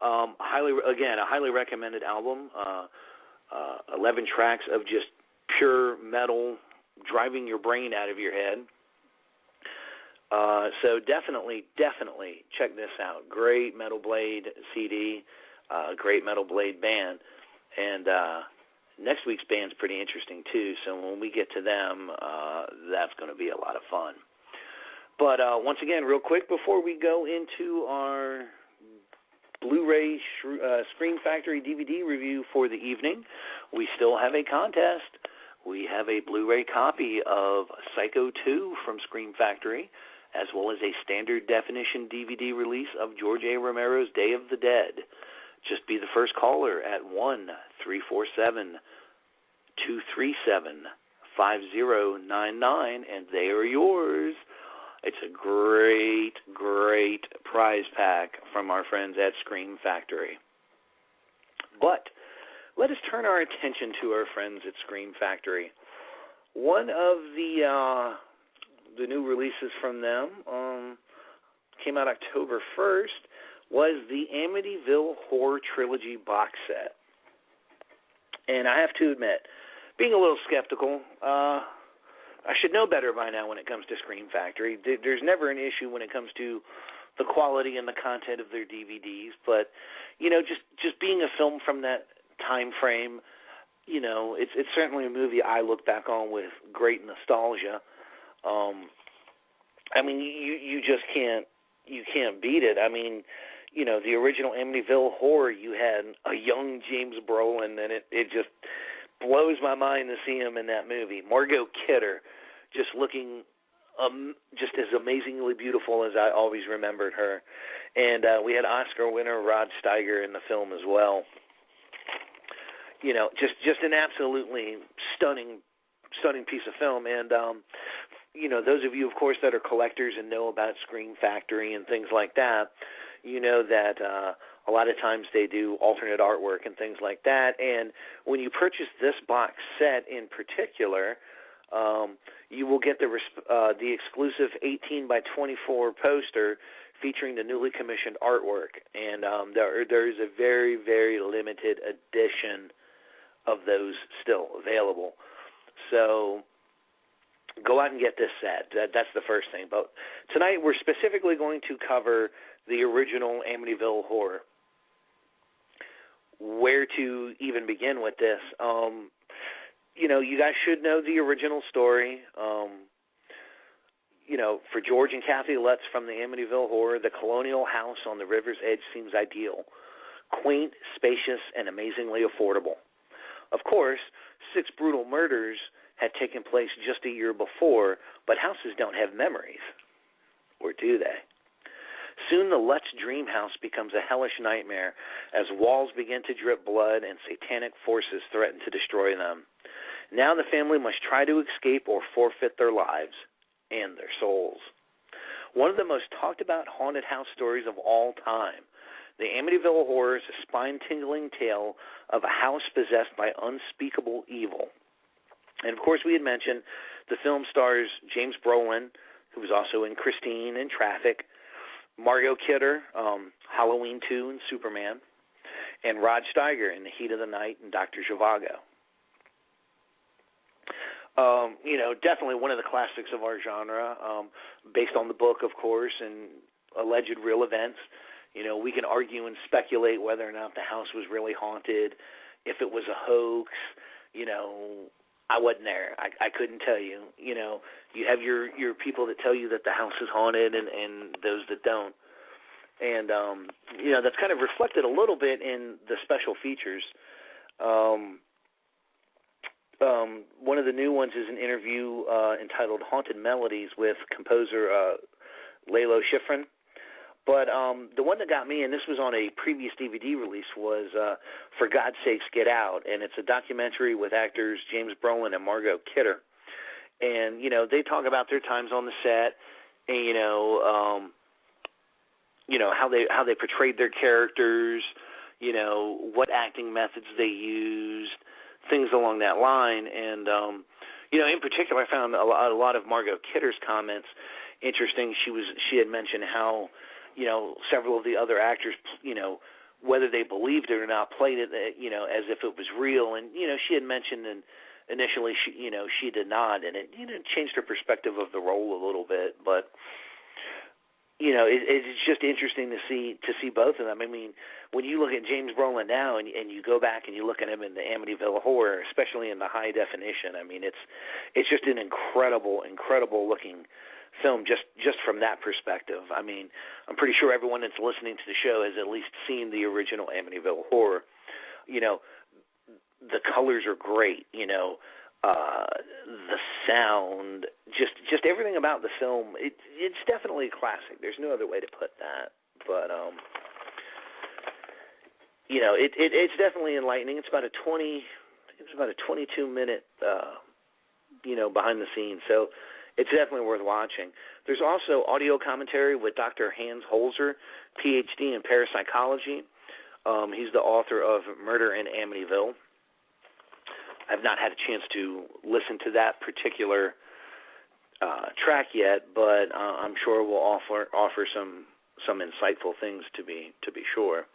A highly recommended album. 11 tracks of just pure metal driving your brain out of your head. So definitely check this out. Great Metal Blade CD, great Metal Blade band, and next week's band's pretty interesting too. So when we get to them, that's going to be a lot of fun. But once again, real quick before we go into our Blu-ray Scream Factory DVD review for the evening, we still have a contest. We have a Blu-ray copy of Psycho 2 from Scream Factory, as well as a standard definition DVD release of George A. Romero's Day of the Dead. Just be the first caller at 1-347-237-5099, and they are yours. It's a great prize pack from our friends at Scream Factory. But let us turn our attention to our friends at Scream Factory. One of the new releases from them came out October 1st, was the Amityville Horror Trilogy box set. And I have to admit, being a little skeptical, I should know better by now when it comes to Scream Factory. There's never an issue when it comes to the quality and the content of their DVDs, but, just being a film from that time frame, it's certainly a movie I look back on with great nostalgia. You just can't beat it. The original Amityville Horror, you had a young James Brolin, and it just blows my mind to see him in that movie. Margot Kidder, just looking just as amazingly beautiful as I always remembered her. And we had Oscar winner Rod Steiger in the film as well. Just an absolutely stunning piece of film. And, those of you, of course, that are collectors and know about Scream Factory and things like that, you know that a lot of times they do alternate artwork and things like that. And when you purchase this box set in particular, you will get the exclusive 18 by 24 poster featuring the newly commissioned artwork. And there is a very, very limited edition of those still available. So go out and get this set. That's the first thing. But tonight we're specifically going to cover the original Amityville Horror. Where to even begin with this? You guys should know the original story. For George and Kathy Lutz from the Amityville Horror, the colonial house on the river's edge seems ideal. Quaint, spacious, and amazingly affordable. Of course, 6 brutal murders had taken place just a year before, but houses don't have memories. Or do they? Soon the Lutz dream house becomes a hellish nightmare as walls begin to drip blood and satanic forces threaten to destroy them. Now the family must try to escape or forfeit their lives and their souls. One of the most talked about haunted house stories of all time, The Amityville Horror is a spine-tingling tale of a house possessed by unspeakable evil. And, of course, we had mentioned the film stars James Brolin, who was also in Christine and Traffic, Margot Kidder, Halloween 2 and Superman, and Rod Steiger in The Heat of the Night and Dr. Zhivago. Definitely one of the classics of our genre, based on the book, of course, and alleged real events. We can argue and speculate whether or not the house was really haunted, if it was a hoax. I wasn't there. I couldn't tell you. You have your people that tell you that the house is haunted and those that don't. And, that's kind of reflected a little bit in the special features. One of the new ones is an interview entitled Haunted Melodies with composer Lalo Schifrin. But the one that got me, and this was on a previous DVD release, was For God's Sakes, Get Out. And it's a documentary with actors James Brolin and Margot Kidder. And, they talk about their times on the set and, how they portrayed their characters, what acting methods they used, things along that line. And, in particular, I found a lot of Margot Kidder's comments interesting. She had mentioned how, several of the other actors, whether they believed it or not, played it, as if it was real. And, she had mentioned initially she did not, and it, changed her perspective of the role a little bit. But, it's just interesting to see both of them. I mean, when you look at James Brolin now and you go back and you look at him in the Amityville Horror, especially in the high definition, I mean, it's just an incredible looking film just from that perspective. I mean, I'm pretty sure everyone that's listening to the show has at least seen the original Amityville Horror. The colors are great, the sound, just everything about the film. It's definitely a classic. There's no other way to put that. But it's definitely enlightening. It's about a 22-minute behind the scenes. So it's definitely worth watching. There's also audio commentary with Dr. Hans Holzer, Ph.D. in parapsychology. He's the author of Murder in Amityville. I've not had a chance to listen to that particular track yet, but I'm sure we'll offer some insightful things to be sure.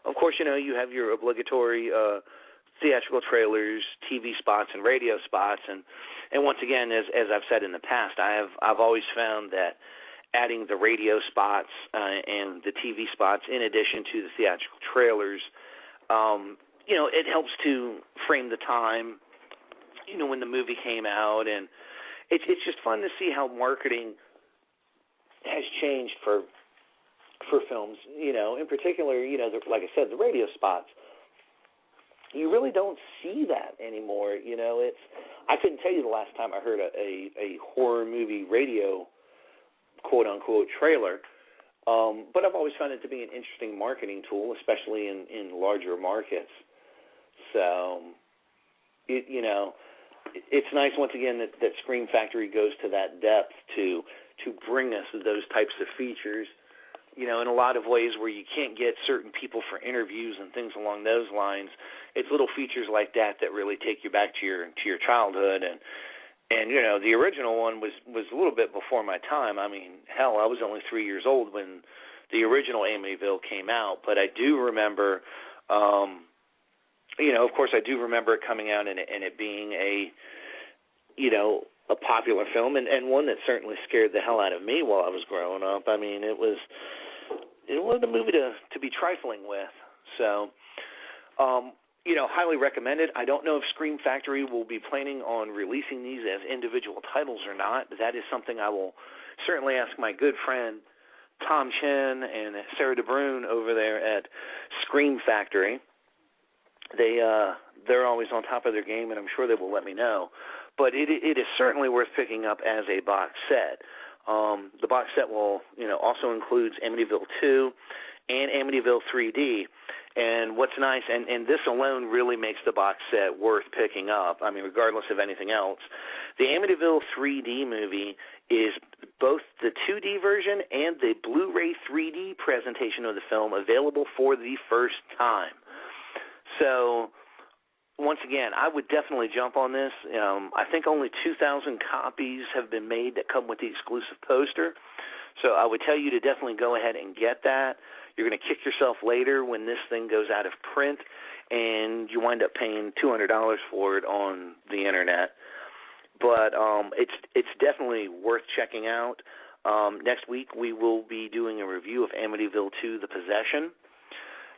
Of course, you have your obligatory theatrical trailers, TV spots, and radio spots, and once again, as I've said in the past, I've always found that adding the radio spots and the TV spots in addition to the theatrical trailers, it helps to frame the time, when the movie came out, and it's just fun to see how marketing has changed for films. In particular, like I said, the radio spots. You really don't see that anymore. I couldn't tell you the last time I heard a horror movie radio quote unquote trailer. But I've always found it to be an interesting marketing tool, especially in larger markets. So, it's nice once again that Scream Factory goes to that depth to bring us those types of features. In a lot of ways where you can't get certain people for interviews and things along those lines. It's little features like that really take you back to your childhood, and the original one was a little bit before my time. I mean, hell, I was only 3 years old when the original Amityville came out, but I do remember, of course, I do remember it coming out and it being a popular film and one that certainly scared the hell out of me while I was growing up. I mean, it was a movie to be trifling with. So, highly recommended. I don't know if Scream Factory will be planning on releasing these as individual titles or not. That is something I will certainly ask my good friend Tom Chen and Sarah DeBrune over there at Scream Factory. They're always on top of their game, and I'm sure they will let me know. But it is certainly worth picking up as a box set. The box set will, also includes Amityville 2 and Amityville 3D. And what's nice, and this alone really makes the box set worth picking up, I mean, regardless of anything else, the Amityville 3D movie is both the 2D version and the Blu-ray 3D presentation of the film available for the first time. So, once again, I would definitely jump on this. I think only 2,000 copies have been made that come with the exclusive poster. So I would tell you to definitely go ahead and get that. You're going to kick yourself later when this thing goes out of print and you wind up paying $200 for it on the internet. But it's definitely worth checking out. Next week we will be doing a review of Amityville 2: The Possession.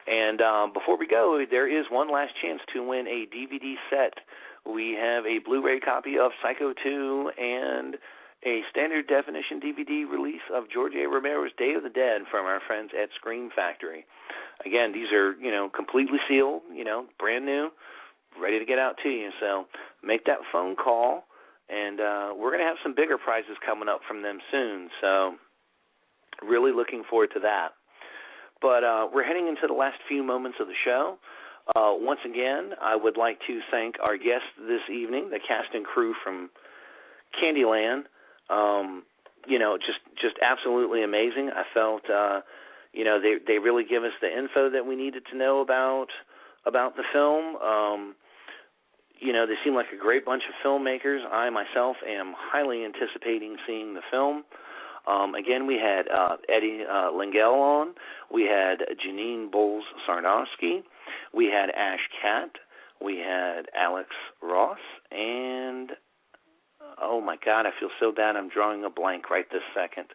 And before we go, there is one last chance to win a DVD set. We have a Blu-ray copy of Psycho 2 and a standard definition DVD release of George A. Romero's Day of the Dead from our friends at Scream Factory. Again, these are, completely sealed, brand new, ready to get out to you. So make that phone call, and we're going to have some bigger prizes coming up from them soon. So really looking forward to that. But we're heading into the last few moments of the show. Once again, I would like to thank our guests this evening, the cast and crew from Kandie Land. Just absolutely amazing. I felt, they really give us the info that we needed to know about the film. They seem like a great bunch of filmmakers. I myself am highly anticipating seeing the film. Again, we had Eddie Lengyel on. We had Janine Bowles Sarnowski. We had Ash Katt. We had Alex Ross. And, oh, my God, I feel so bad I'm drawing a blank right this second.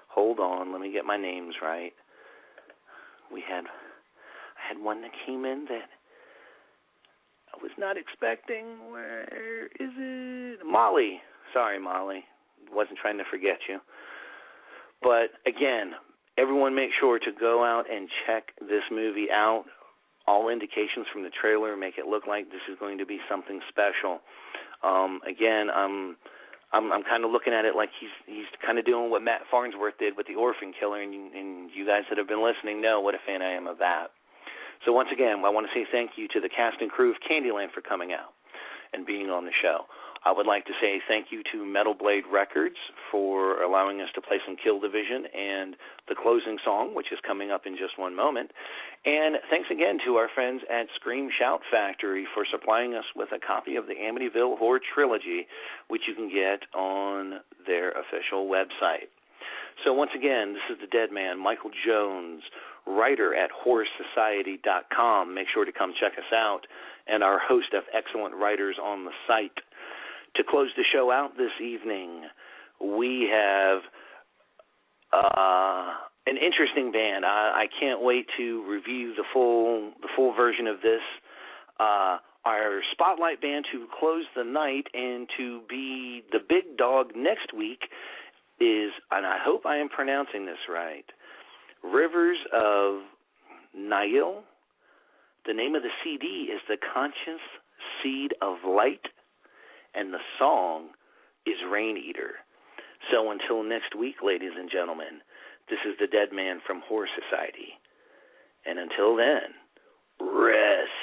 Hold on. Let me get my names right. I had one that came in that I was not expecting. Where is it? Molly. Sorry, Molly. Wasn't trying to forget you. But, again, everyone make sure to go out and check this movie out. All indications from the trailer make it look like this is going to be something special. Again, I'm kind of looking at it like he's kind of doing what Matt Farnsworth did with The Orphan Killer, and you guys that have been listening know what a fan I am of that. So once again, I want to say thank you to the cast and crew of Kandie Land for coming out and being on the show. I would like to say thank you to Metal Blade Records for allowing us to play some Kill Division and the closing song, which is coming up in just one moment. And thanks again to our friends at Scream Shout Factory for supplying us with a copy of the Amityville Horror Trilogy, which you can get on their official website. So once again, this is the Deadman, Michael Jones, writer at HorrorSociety.com. Make sure to come check us out, and our host of excellent writers on the site. To close the show out this evening, we have an interesting band. I can't wait to review the full version of this. Our spotlight band to close the night and to be the big dog next week is, and I hope I am pronouncing this right, Rivers of Nihil. The name of the CD is The Conscious Seed of Light, and the song is Rain Eater. So until next week, ladies and gentlemen, this is the Deadman from Horror Society. And until then, rest